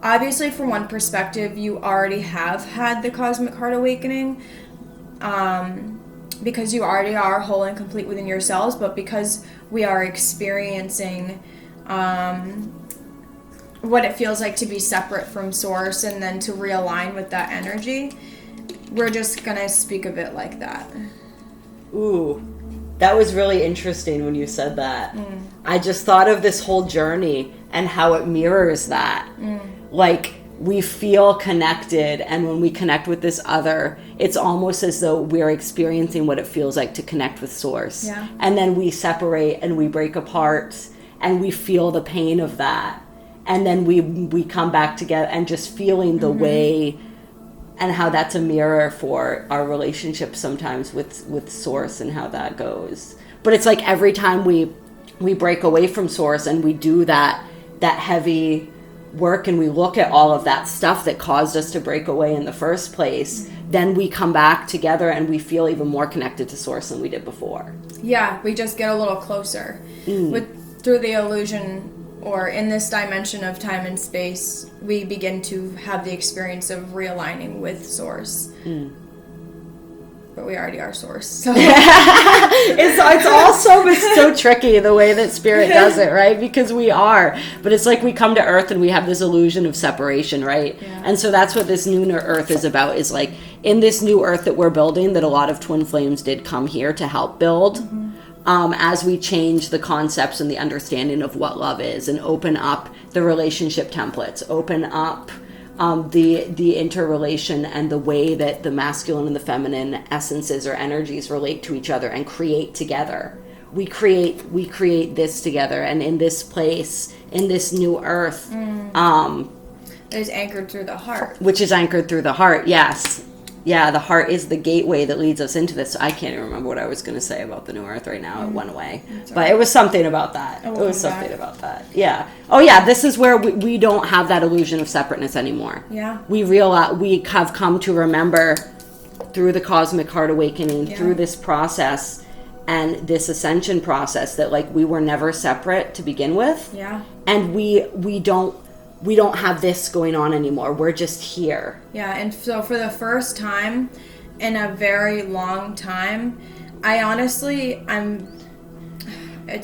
Speaker 2: Obviously, from one perspective, you already have had the cosmic heart awakening, because you already are whole and complete within yourselves, but because we are experiencing what it feels like to be separate from source and then to realign with that energy, we're just gonna speak of it like that.
Speaker 1: Ooh, that was really interesting when you said that. I just thought of this whole journey and how it mirrors that. Like, we feel connected, and when we connect with this other, it's almost as though we're experiencing what it feels like to connect with source.
Speaker 2: Yeah.
Speaker 1: And then we separate and we break apart, and we feel the pain of that. And then we come back together, and just feeling the way, and how that's a mirror for our relationship sometimes with source and how that goes. But it's like every time we break away from source and we do that heavy work, and we look at all of that stuff that caused us to break away in the first place, then we come back together and we feel even more connected to source than we did before.
Speaker 2: Yeah, we just get a little closer through the illusion, or in this dimension of time and space, we begin to have the experience of realigning with source. But we already are source. So.
Speaker 1: It's also so tricky the way that spirit does it, right? Because we are. But it's like we come to earth and we have this illusion of separation, right?
Speaker 2: Yeah.
Speaker 1: And so that's what this new earth is about, is like in this new earth that we're building, that a lot of twin flames did come here to help build. As we change the concepts and the understanding of what love is, and open up the relationship templates, open up the interrelation and the way that the masculine and the feminine essences or energies relate to each other and create together. We create this together, and in this place, in this new earth,
Speaker 2: It is anchored through the heart.
Speaker 1: which is anchored through the heart. Yes. Yeah, the heart is the gateway that leads us into this. I can't even remember what I was going to say about the new earth right now. It went away. But it was something about that. It was something about that. Yeah. Oh, yeah, this is where we don't have that illusion of separateness anymore.
Speaker 2: Yeah.
Speaker 1: We realize, we have come to remember through the cosmic heart awakening, through this process and this ascension process, that like we were never separate to begin with.
Speaker 2: Yeah.
Speaker 1: And we don't have this going on anymore. We're just here.
Speaker 2: Yeah, and so for the first time in a very long time, it's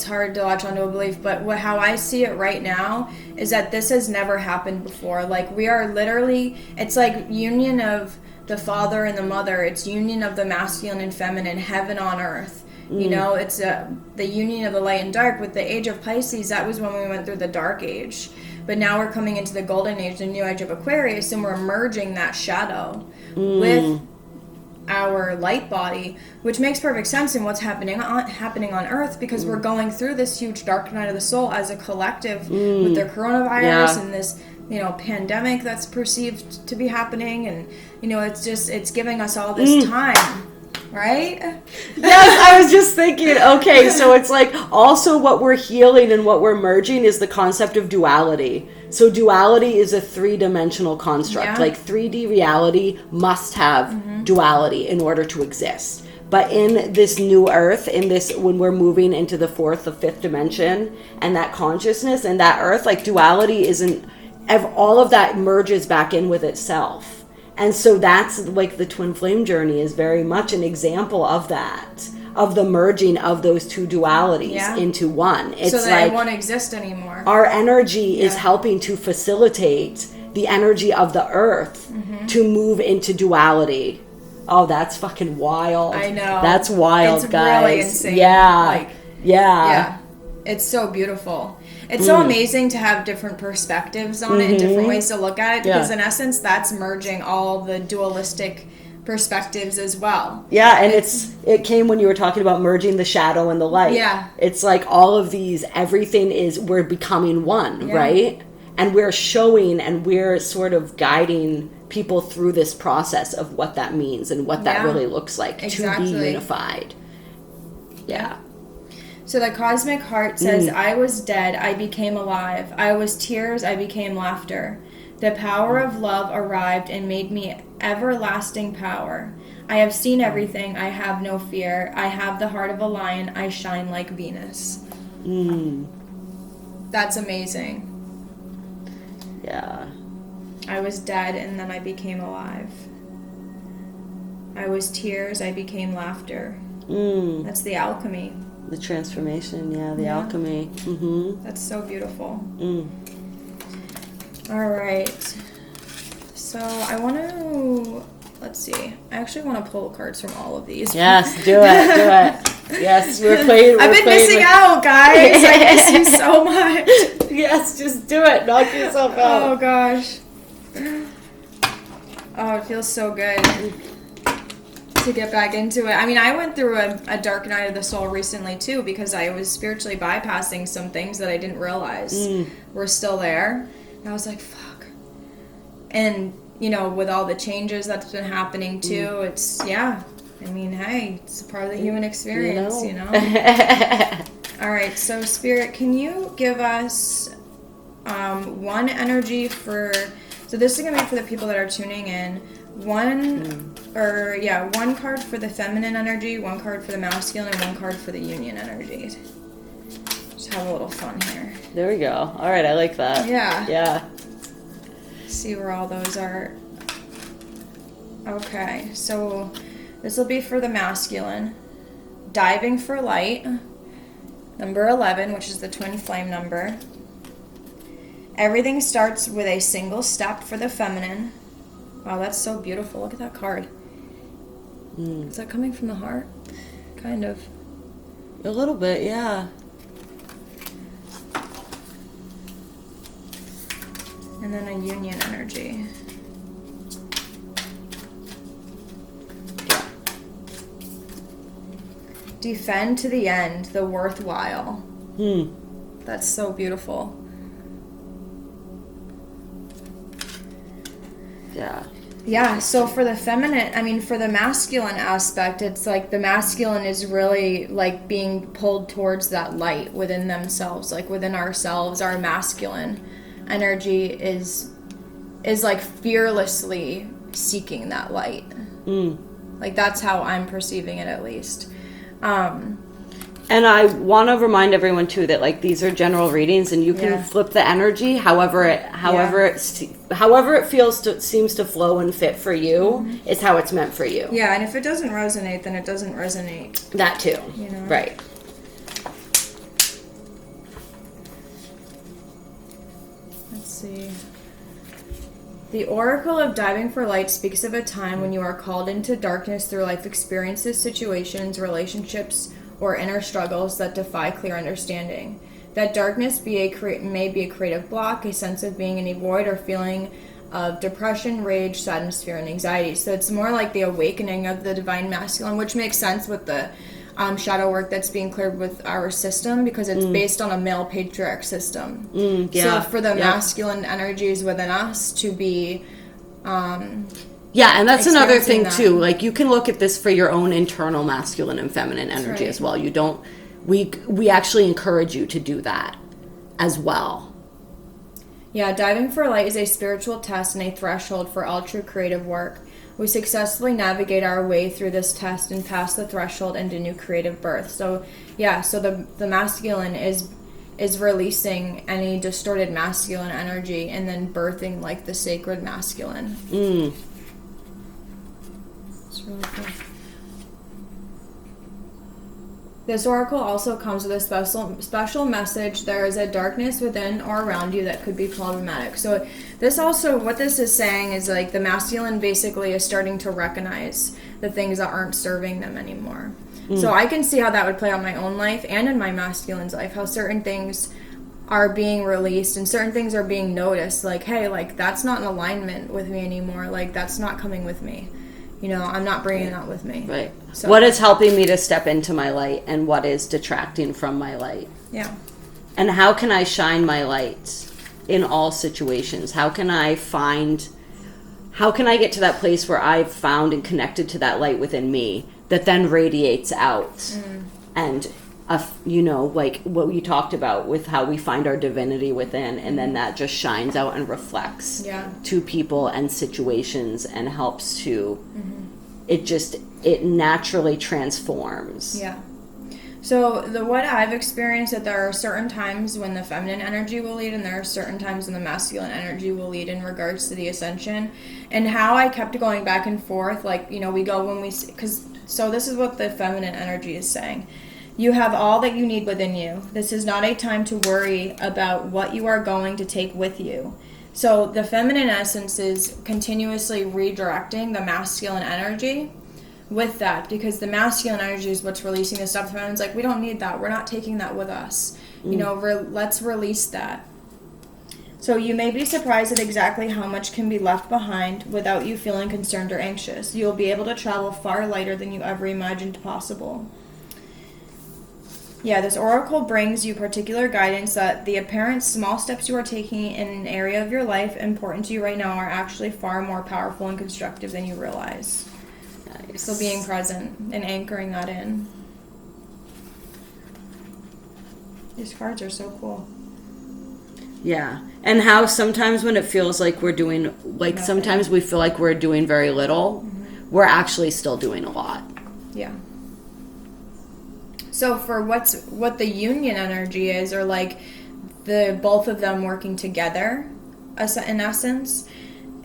Speaker 2: hard to latch onto a belief, but how I see it right now is that this has never happened before. Like, we are literally, it's like union of the father and the mother. It's union of the masculine and feminine, heaven on earth. You know, it's the union of the light and dark. With the age of Pisces, that was when we went through the dark age. But now we're coming into the golden age, the new age of Aquarius, and we're merging that shadow with our light body, which makes perfect sense in what's happening on Earth, because we're going through this huge dark night of the soul as a collective with the coronavirus and this, pandemic that's perceived to be happening, and it's giving us all this time. Right?
Speaker 1: Yes, I was just thinking, okay, so it's like also what we're healing and what we're merging is the concept of duality. So duality is a three-dimensional construct.
Speaker 2: Yeah.
Speaker 1: Like 3D reality must have duality in order to exist. But in this new earth, when we're moving into the fourth or fifth dimension, and that consciousness and that earth, like duality all of that merges back in with itself. And so that's like the twin flame journey is very much an example of that, of the merging of those two dualities into one. It's
Speaker 2: so that
Speaker 1: like
Speaker 2: it won't exist anymore.
Speaker 1: Our energy is helping to facilitate the energy of the earth to move into duality. Oh, that's fucking wild.
Speaker 2: I know.
Speaker 1: That's wild,
Speaker 2: it's
Speaker 1: guys.
Speaker 2: Really insane.
Speaker 1: Yeah.
Speaker 2: Yeah. It's so beautiful. It's so amazing to have different perspectives on it and different ways to look at it, because in essence, that's merging all the dualistic perspectives as well.
Speaker 1: Yeah, and it came when you were talking about merging the shadow and the light.
Speaker 2: Yeah.
Speaker 1: It's like all of these, we're becoming one, right? And we're showing and we're sort of guiding people through this process of what that means and what that really looks like to be unified. Yeah.
Speaker 2: So the cosmic heart says, I was dead, I became alive. I was tears, I became laughter. The power of love arrived and made me everlasting power. I have seen everything, I have no fear. I have the heart of a lion, I shine like Venus. That's amazing. Yeah. I was dead and then I became alive. I was tears, I became laughter. That's the alchemy.
Speaker 1: The transformation, the alchemy. Mm-hmm.
Speaker 2: That's so beautiful. All right. So I want to, let's see. I actually want to pull cards from all of these.
Speaker 1: Yes, do it. Yes, we're playing.
Speaker 2: I've been missing out, guys. I miss you so much.
Speaker 1: Yes, just do it. Knock yourself out.
Speaker 2: Oh, gosh. Oh, it feels so good to get back into it. I mean, I went through a dark night of the soul recently, too, because I was spiritually bypassing some things that I didn't realize were still there. And I was like, fuck. And, you know, with all the changes that's been happening, too, it's, I mean, hey, it's a part of the human experience, you know? All right, so Spirit, can you give us one energy for... So this is going to be for the people that are tuning in. One card for the feminine energy, one card for the masculine, and one card for the union energy. Just have a little fun here.
Speaker 1: There we go. All right, I like that.
Speaker 2: Yeah.
Speaker 1: Yeah.
Speaker 2: See where all those are. Okay, so this will be for the masculine. Diving for light. Number 11, which is the twin flame number. Everything starts with a single step for the feminine. Wow, that's so beautiful. Look at that card. Is that coming from the heart? Kind of.
Speaker 1: A little bit, yeah.
Speaker 2: And then a union energy. Defend to the end, the worthwhile. That's so beautiful. Yeah, so for the feminine, I mean, for the masculine aspect, it's like the masculine is really like being pulled towards that light within themselves, like within ourselves. Our masculine energy is like fearlessly seeking that light. Like that's how I'm perceiving it, at least.
Speaker 1: And I want to remind everyone too that like these are general readings, and you can flip the energy however it seems to flow and fit for you is how it's meant for you.
Speaker 2: Yeah, and if it doesn't resonate, then it doesn't resonate.
Speaker 1: That too.
Speaker 2: You know?
Speaker 1: Right.
Speaker 2: Let's see. The Oracle of Diving for Light speaks of a time when you are called into darkness through life experiences, situations, relationships, or inner struggles that defy clear understanding. That darkness may be a creative block, a sense of being in a void, or feeling of depression, rage, sadness, fear, and anxiety. So it's more like the awakening of the divine masculine, which makes sense with the shadow work that's being cleared with our system, because it's based on a male patriarch system. So for the masculine energies within us to be...
Speaker 1: Yeah, and that's another thing too. Like you can look at this for your own internal masculine and feminine energy as well. You don't. We actually encourage you to do that as well.
Speaker 2: Yeah, diving for light is a spiritual test and a threshold for all true creative work. We successfully navigate our way through this test and pass the threshold into new creative birth. So the masculine is releasing any distorted masculine energy and then birthing like the sacred masculine. It's really cool. This oracle also comes with a special message. There is a darkness within or around you that could be problematic. So this also, what this is saying is like the masculine basically is starting to recognize the things that aren't serving them anymore. So I can see how that would play out in my own life and in my masculine's life, how certain things are being released and certain things are being noticed. Like, hey, like that's not in alignment with me anymore. Like that's not coming with me. You know, I'm not bringing that with me.
Speaker 1: Right.
Speaker 2: So,
Speaker 1: what is helping me to step into my light and what is detracting from my light?
Speaker 2: Yeah.
Speaker 1: And how can I shine my light in all situations? How can I get to that place where I've found and connected to that light within me that then radiates out? And, like what you talked about with how we find our divinity within, and then that just shines out and reflects to people and situations and helps to, it naturally transforms.
Speaker 2: Yeah. So what I've experienced, that there are certain times when the feminine energy will lead, and there are certain times when the masculine energy will lead in regards to the ascension. And how I kept going back and forth, like, you know, we go when we, so this is what the feminine energy is saying. You have all that you need within you. This is not a time to worry about what you are going to take with you. So the feminine essence is continuously redirecting the masculine energy with that, because the masculine energy is what's releasing the stuff. The feminine's like, we don't need that. We're not taking that with us. You know, let's release that. So you may be surprised at exactly how much can be left behind without you feeling concerned or anxious. You'll be able to travel far lighter than you ever imagined possible. Yeah, this oracle brings you particular guidance that the apparent small steps you are taking in an area of your life important to you right now are actually far more powerful and constructive than you realize. Nice. So being present and anchoring that in. These cards are so cool.
Speaker 1: Yeah. And how sometimes when it feels like we're doing, like nothing. Sometimes we feel like we're doing very little, we're actually still doing a lot.
Speaker 2: Yeah. So for what the union energy is, or like the both of them working together, in essence,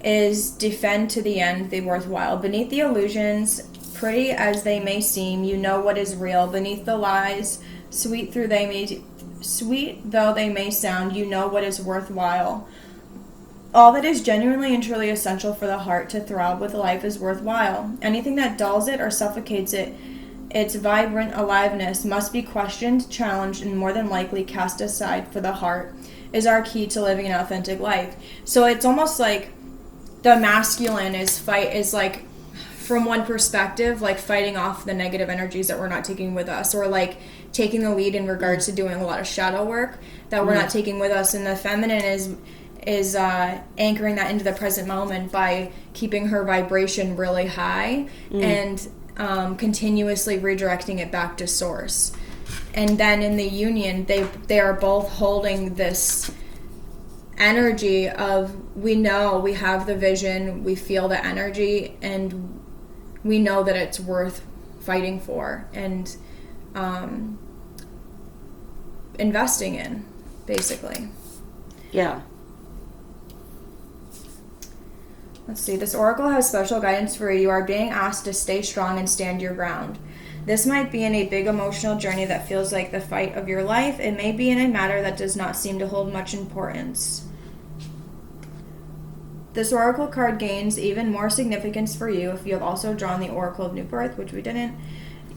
Speaker 2: is defend to the end the worthwhile. Beneath the illusions, pretty as they may seem, you know what is real. Beneath the lies, sweet though they may sound, you know what is worthwhile. All that is genuinely and truly essential for the heart to throb with life is worthwhile. Anything that dulls it or suffocates it, its vibrant aliveness, must be questioned, challenged, and more than likely cast aside, for the heart is our key to living an authentic life. So it's almost like the masculine is like, from one perspective, like fighting off the negative energies that we're not taking with us, or like taking the lead in regards to doing a lot of shadow work that we're not taking with us. And the feminine is anchoring that into the present moment by keeping her vibration really high and continuously redirecting it back to source. And then in the union, they are both holding this energy of, we know, we have the vision, we feel the energy, and we know that it's worth fighting for and investing in, basically.
Speaker 1: Yeah.
Speaker 2: Let's see. This oracle has special guidance for you. You are being asked to stay strong and stand your ground. This might be in a big emotional journey that feels like the fight of your life. It may be in a matter that does not seem to hold much importance. This oracle card gains even more significance for you if you have also drawn the Oracle of New Birth, which we didn't.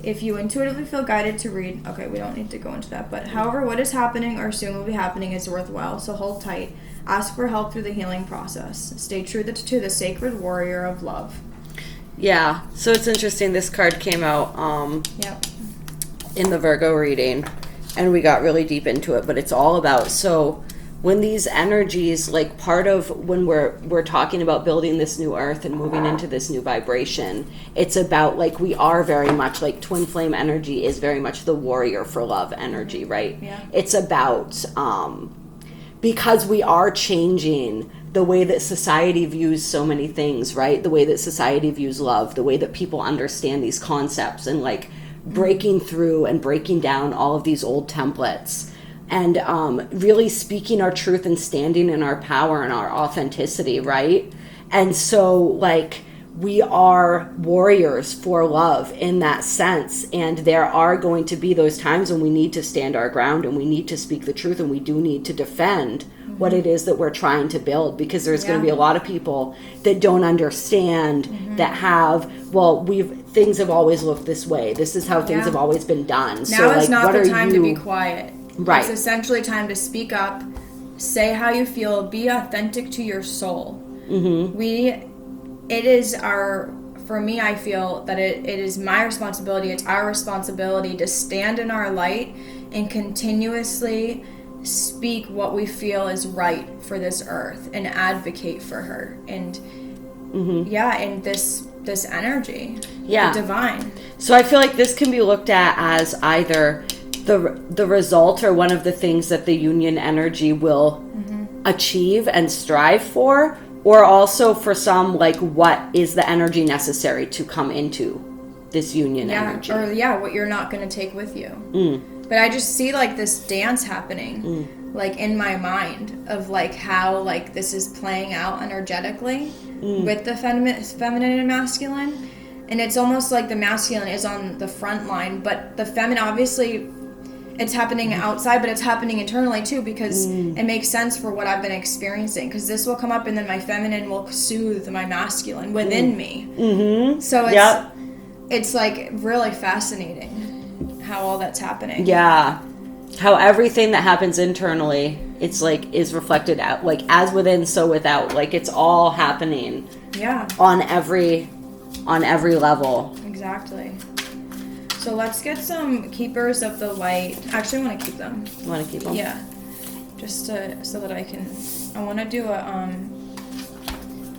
Speaker 2: If you intuitively feel guided to read, okay, we don't need to go into that, but however, what is happening or soon will be happening is worthwhile, so hold tight. Ask for help through the healing process. Stay true to the sacred warrior of love.
Speaker 1: Yeah, so it's interesting. This card came out in the Virgo reading, and we got really deep into it, but it's all about, so when these energies, like part of when we're talking about building this new earth and moving into this new vibration, it's about, like, we are very much like twin flame energy is very much the warrior for love energy, right?
Speaker 2: Yeah.
Speaker 1: It's about because we are changing the way that society views so many things, right? The way that society views love, the way that people understand these concepts, and like breaking through and breaking down all of these old templates. And really speaking our truth and standing in our power and our authenticity, right? And so, like, we are warriors for love in that sense. And there are going to be those times when we need to stand our ground and we need to speak the truth, and we do need to defend what it is that we're trying to build, because there's going to be a lot of people that don't understand, that have, things have always looked this way. This is how things have always been done.
Speaker 2: Now is not the time to be quiet.
Speaker 1: Right.
Speaker 2: It's essentially time to speak up, say how you feel, be authentic to your soul. For me, I feel that it is my responsibility, it's our responsibility to stand in our light and continuously speak what we feel is right for this earth and advocate for her. And and this energy, the divine.
Speaker 1: So I feel like this can be looked at as either the result or one of the things that the union energy will achieve and strive for, or also for some, like, what is the energy necessary to come into this union energy.
Speaker 2: Or what you're not going to take with you. But I just see like this dance happening, like in my mind of like how like this is playing out energetically with the feminine and masculine. And it's almost like the masculine is on the front line, but the feminine, obviously, it's happening outside, but it's happening internally too, because it makes sense for what I've been experiencing. Because this will come up, and then my feminine will soothe my masculine within me. So it's like really fascinating how all that's happening.
Speaker 1: Yeah, how everything that happens internally, it's like is reflected out, like as within, so without. Like it's all happening.
Speaker 2: Yeah.
Speaker 1: On every level.
Speaker 2: Exactly. So let's get some keepers of the light. Actually, I want to keep them.
Speaker 1: You want to keep them?
Speaker 2: Yeah. Just so that I want to do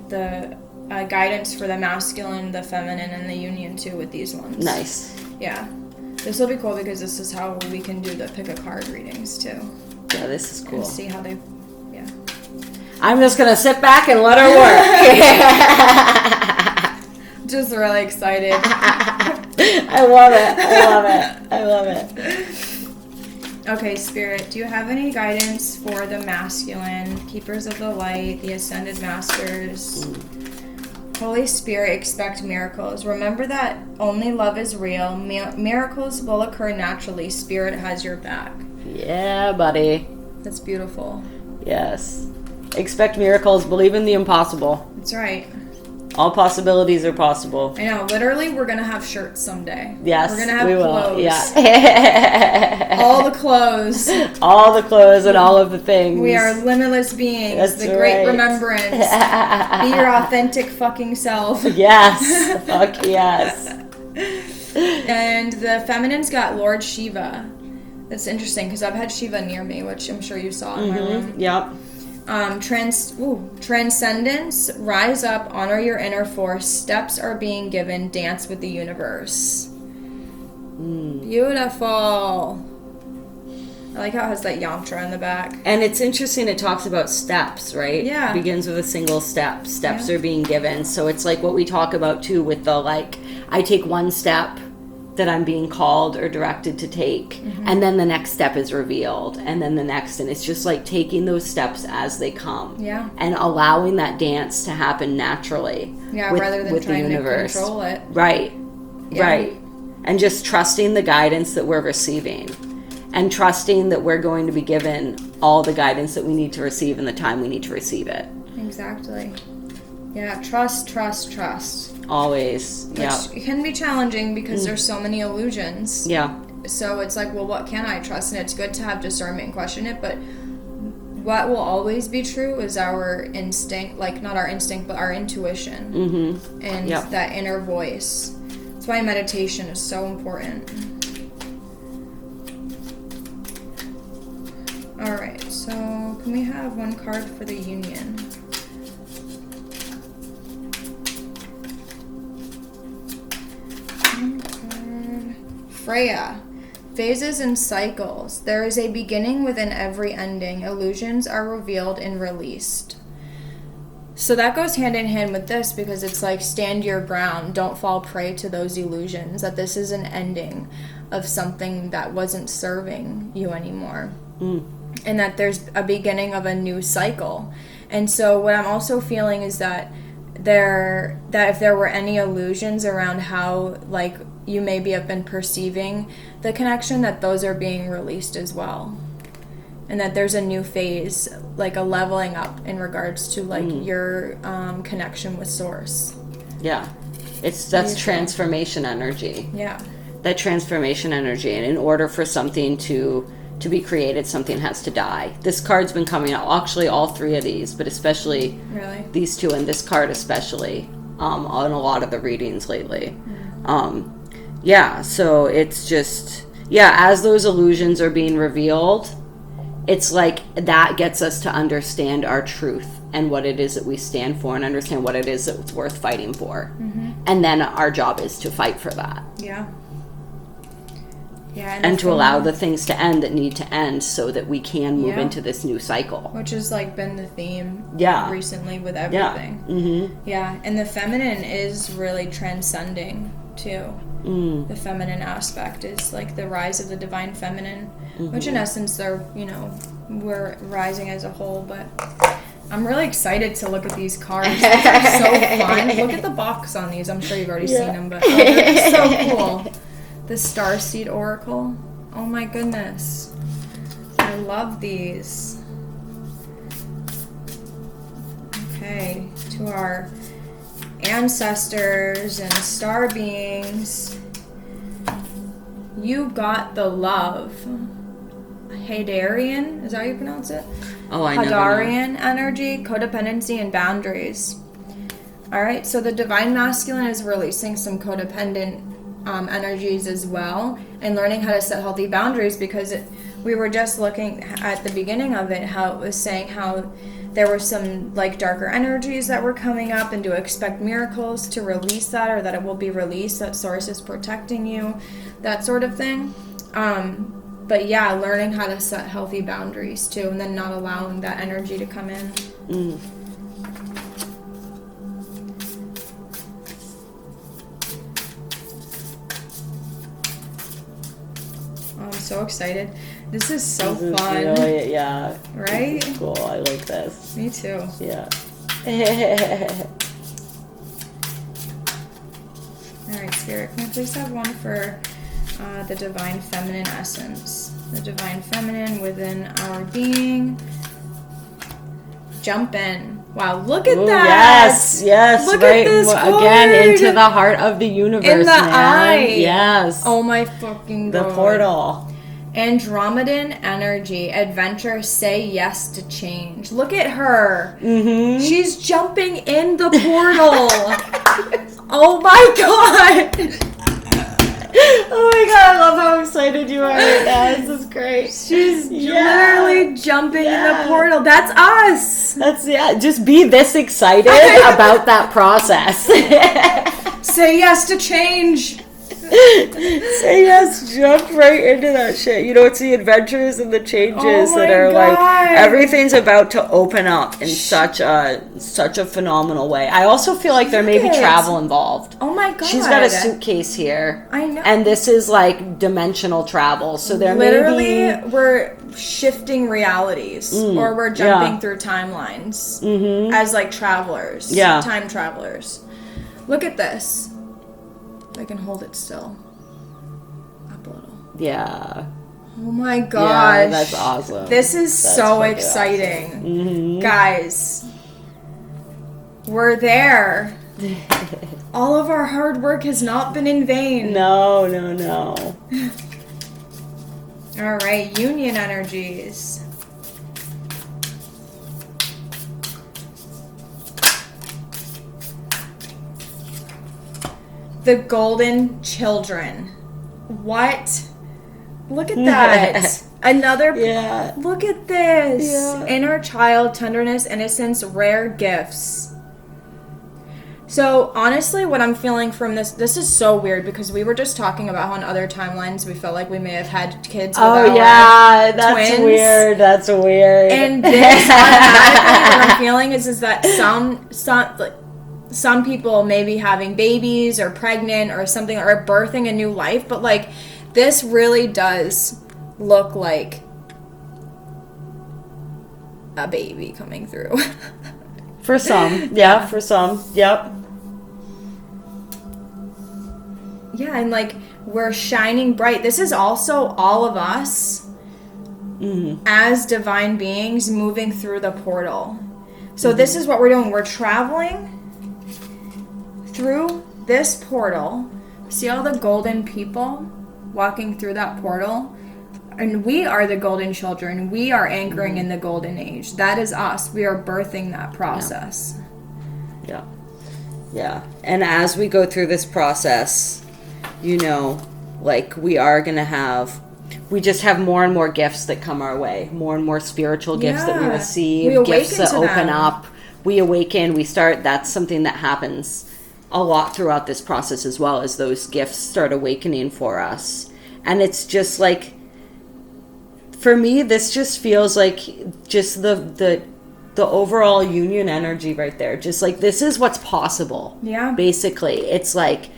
Speaker 2: the guidance for the masculine, the feminine, and the union too with these ones.
Speaker 1: Nice.
Speaker 2: Yeah. This will be cool because this is how we can do the pick a card readings too.
Speaker 1: Yeah, this is cool.
Speaker 2: And see how they,
Speaker 1: I'm just going to sit back and let her work.
Speaker 2: Just really excited.
Speaker 1: I love it.
Speaker 2: Okay, Spirit, do you have any guidance for the masculine, keepers of the light, the ascended masters? Holy Spirit, expect miracles. Remember that only love is real. Miracles will occur naturally. Spirit has your back.
Speaker 1: Yeah, buddy.
Speaker 2: That's beautiful.
Speaker 1: Yes. Expect miracles. Believe in the impossible.
Speaker 2: That's right.
Speaker 1: All possibilities are possible.
Speaker 2: I know. Literally, we're going to have shirts someday.
Speaker 1: Yes,
Speaker 2: we're going to have
Speaker 1: clothes.
Speaker 2: Will.
Speaker 1: Yeah.
Speaker 2: All the clothes.
Speaker 1: All the clothes and all of the things.
Speaker 2: We are limitless beings.
Speaker 1: That's
Speaker 2: the
Speaker 1: right.
Speaker 2: great remembrance. Be your authentic fucking self.
Speaker 1: Yes. Fuck yes.
Speaker 2: And the feminine's got Lord Shiva. That's interesting because I've had Shiva near me, which I'm sure you saw in my room.
Speaker 1: Yep.
Speaker 2: Transcendence, rise up, honor your inner force, steps are being given, dance with the universe. Beautiful. I like how it has that yantra in the back.
Speaker 1: And it's interesting, it talks about steps, right?
Speaker 2: Yeah.
Speaker 1: It begins with a single step. Steps are being given. So it's like what we talk about too with the like, I take one step that I'm being called or directed to take, and then the next step is revealed, and then the next, and it's just like taking those steps as they come, and allowing that dance to happen naturally,
Speaker 2: rather than trying to control it,
Speaker 1: right, and just trusting the guidance that we're receiving, and trusting that we're going to be given all the guidance that we need to receive in the time we need to receive it.
Speaker 2: Exactly. Yeah, trust.
Speaker 1: Always.
Speaker 2: Which can be challenging because there's so many illusions.
Speaker 1: Yeah.
Speaker 2: So it's like, well, what can I trust? And it's good to have discernment and question it, but what will always be true is our instinct, like not our instinct, but our intuition. And that inner voice. That's why meditation is so important. Alright, so can we have one card for the union? Freya. Phases and cycles. There is a beginning within every ending. Illusions are revealed and released. So that goes hand in hand with this because it's like stand your ground. Don't fall prey to those illusions. That this is an ending of something that wasn't serving you anymore. And that there's a beginning of a new cycle. And so what I'm also feeling is that if there were any illusions around how like you maybe have been perceiving the connection, that those are being released as well. And that there's a new phase, like a leveling up in regards to like your connection with source. Yeah. That's transformation energy. Yeah. That transformation energy. And in order for something to be created, something has to die. This card's been coming out, actually all three of these, but especially these two and this card especially on a lot of the readings lately. So it's just, as those illusions are being revealed, it's like that gets us to understand our truth and what it is that we stand for and understand what it is that's worth fighting for. And then our job is to fight for that. And to allow the things to end that need to end so that we can move into this new cycle. Which has like been the theme recently with everything. And the feminine is really transcending too. The feminine aspect is like the rise of the divine feminine, which in essence they're, we're rising as a whole. But I'm really excited to look at these cards. These are so fun. Look at the box on these. I'm sure you've already seen them, but they're so cool. The Starseed Oracle. Oh my goodness. I love these. Okay, to our ancestors and star beings, you got the love. Hadarian, is that how you pronounce it?
Speaker 1: Oh, I know.
Speaker 2: Hadarian energy, codependency, and boundaries. All right, so the divine masculine is releasing some codependent energies as well, and learning how to set healthy boundaries, because we were just looking at the beginning of it, how it was saying how there were some like darker energies that were coming up, and to expect miracles to release that, or that it will be released, that source is protecting you, that sort of thing. But yeah, learning how to set healthy boundaries too, and then not allowing that energy to come in. I'm so excited. This is so fun.
Speaker 1: Really, yeah.
Speaker 2: Right?
Speaker 1: This is cool. I like this.
Speaker 2: Me too.
Speaker 1: Yeah.
Speaker 2: All right, Spirit, can I please have one for the divine feminine essence? The divine feminine within our being. Jump in. Wow, look at that.
Speaker 1: Yes.
Speaker 2: Look
Speaker 1: right.
Speaker 2: at this
Speaker 1: Again, into the heart of the universe.
Speaker 2: In the
Speaker 1: man.
Speaker 2: eye.
Speaker 1: Yes.
Speaker 2: Oh my fucking God.
Speaker 1: The portal.
Speaker 2: Andromedan energy, adventure, say yes to change. Look at her. She's jumping in the portal. Oh my God.
Speaker 1: Oh my God, I love how excited you are right now. This is great.
Speaker 2: She's literally jumping in the portal. That's us.
Speaker 1: Just be this excited about that process.
Speaker 2: Say yes to change.
Speaker 1: Say yes, jump right into that shit. It's the adventures and the changes that are like, everything's about to open up in such a phenomenal way. I also feel like there may be travel involved.
Speaker 2: Oh my God.
Speaker 1: She's got a suitcase here.
Speaker 2: I know.
Speaker 1: And this is like dimensional travel. So there
Speaker 2: literally, we're shifting realities, or we're jumping through timelines as like travelers.
Speaker 1: Yeah.
Speaker 2: Time travelers. Look at this. I can hold it still. Up a little.
Speaker 1: Yeah.
Speaker 2: Oh my gosh.
Speaker 1: Yeah, that's awesome.
Speaker 2: This is so exciting.
Speaker 1: Awesome.
Speaker 2: Guys, we're there. All of our hard work has not been in vain.
Speaker 1: No.
Speaker 2: All right, union energies. The golden children. What? Look at that. Another.
Speaker 1: Yeah.
Speaker 2: Look at this.
Speaker 1: Yeah.
Speaker 2: Inner child, tenderness, innocence, rare gifts. So honestly, what I'm feeling from this is so weird, because we were just talking about how on other timelines we felt like we may have had kids with our
Speaker 1: that's
Speaker 2: twins.
Speaker 1: weird. That's weird.
Speaker 2: And this automatically, what I'm feeling is that some people may be having babies or pregnant or something, or birthing a new life, but like this really does look like a baby coming through.
Speaker 1: For some. Yeah, for some. Yep.
Speaker 2: Yeah, and like we're shining bright. This is also all of us as divine beings moving through the portal. So this is what we're doing. We're traveling through this portal. See all the golden people walking through that portal? And we are the golden children. We are anchoring in the golden age. That is us. We are birthing that process.
Speaker 1: Yeah. And as we go through this process, like we are going to we just have more and more gifts that come our way. More and more spiritual gifts that we receive. Gifts that open up. We awaken. We start. That's something that happens a lot throughout this process, as well as those gifts start awakening for us. And it's just like, for me, this just feels like just the overall union energy right there. Just like, this is what's possible.
Speaker 2: Yeah.
Speaker 1: Basically, it's like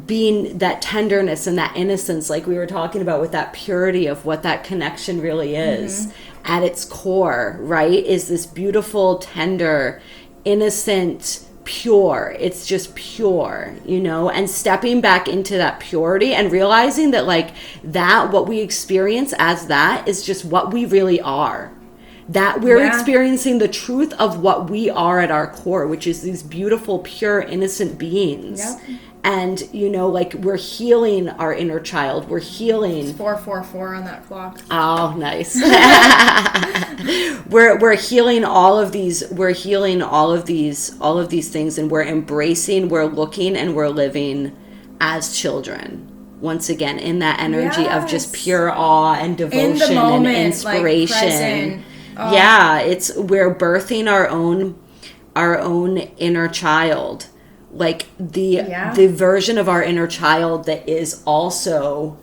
Speaker 1: being that tenderness and that innocence, like we were talking about, with that purity of what that connection really is at its core, right? Is this beautiful, tender, innocent, pure. It's just pure, you know, and stepping back into that purity and realizing that, like, that what we experience as that is just what we really are. That we're experiencing the truth of what we are at our core, which is these beautiful, pure, innocent beings. Yep. And, you know, like, we're healing our inner child. We're healing.
Speaker 2: It's 444 on that clock.
Speaker 1: Oh, nice. we're healing all of these. We're healing all of these things, and we're embracing, we're looking, and we're living as children. Once again, in that energy of just pure awe and devotion and inspiration.
Speaker 2: Like,
Speaker 1: yeah, we're birthing our own inner child. Like the version of our inner child that is also,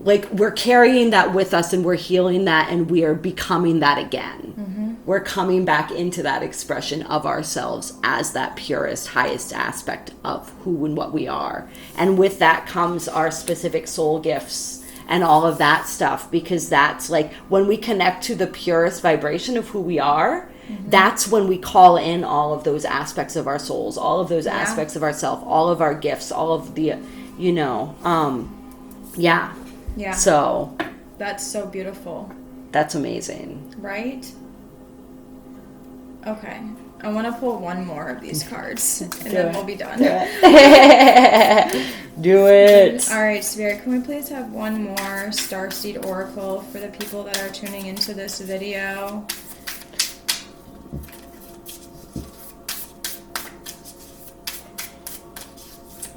Speaker 1: like, we're carrying that with us, and we're healing that, and we are becoming that again. We're coming back into that expression of ourselves as that purest, highest aspect of who and what we are. And with that comes our specific soul gifts and all of that stuff, because that's, like, when we connect to the purest vibration of who we are, that's when we call in all of those aspects of our souls, all of those aspects of ourself, all of our gifts, all of the, you know, yeah. So
Speaker 2: that's so beautiful.
Speaker 1: That's amazing.
Speaker 2: Right? Okay. I want to pull one more of these cards, and then we'll be done.
Speaker 1: Do it.
Speaker 2: All right, Spirit, can we please have one more Starseed Oracle for the people that are tuning into this video?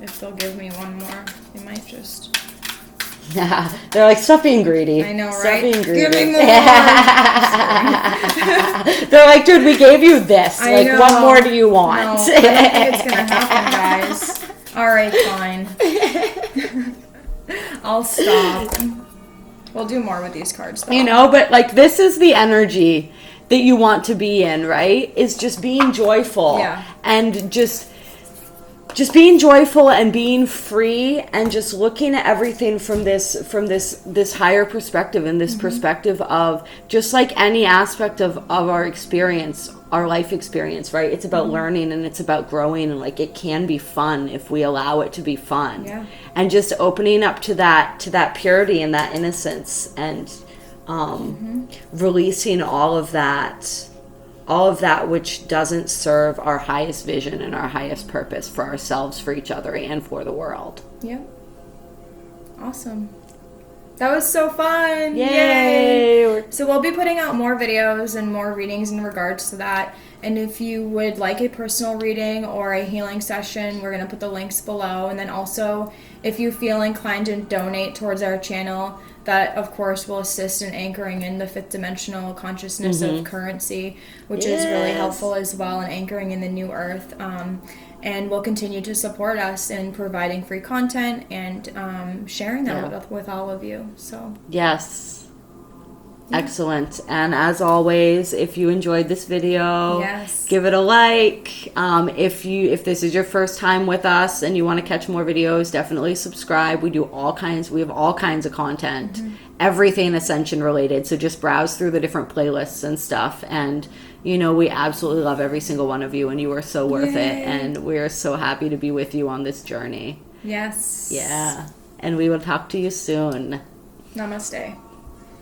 Speaker 2: If they'll give me one more, they might just...
Speaker 1: Yeah, they're like, stop being greedy.
Speaker 2: I know, right?
Speaker 1: Stop being greedy.
Speaker 2: Give me more.
Speaker 1: They're like, dude, we gave you this.
Speaker 2: I know.
Speaker 1: What more do you want?
Speaker 2: No, I don't think it's gonna happen, guys. All right, fine. I'll stop. We'll do more with these cards, though.
Speaker 1: You know, but, like, this is the energy that you want to be in, right? Is just being joyful.
Speaker 2: Yeah.
Speaker 1: And just being joyful and being free, and just looking at everything from this higher perspective, and this perspective of, just like any aspect of our experience, our life experience, right? It's about learning, and it's about growing, and, like, it can be fun if we allow it to be fun.
Speaker 2: Yeah.
Speaker 1: And just opening up to that purity and that innocence, and releasing all of that which doesn't serve our highest vision and our highest purpose for ourselves, for each other, and for the world.
Speaker 2: Yeah. Awesome. That was so fun.
Speaker 1: Yay!
Speaker 2: So we'll be putting out more videos and more readings in regards to that. And if you would like a personal reading or a healing session, we're going to put the links below. And then also, if you feel inclined to donate towards our channel, that, of course, will assist in anchoring in the fifth dimensional consciousness of currency, which is really helpful as well in anchoring in the new earth. And will continue to support us in providing free content and sharing that with all of you. So
Speaker 1: yes. Excellent. And as always, if you enjoyed this video, give it a like. If this is your first time with us and you want to catch more videos, definitely subscribe. We have all kinds of content, everything Ascension related. So just browse through the different playlists and stuff. And, you know, we absolutely love every single one of you, and you are so worth it. And we're so happy to be with you on this journey.
Speaker 2: Yes.
Speaker 1: Yeah. And we will talk to you soon.
Speaker 2: Namaste.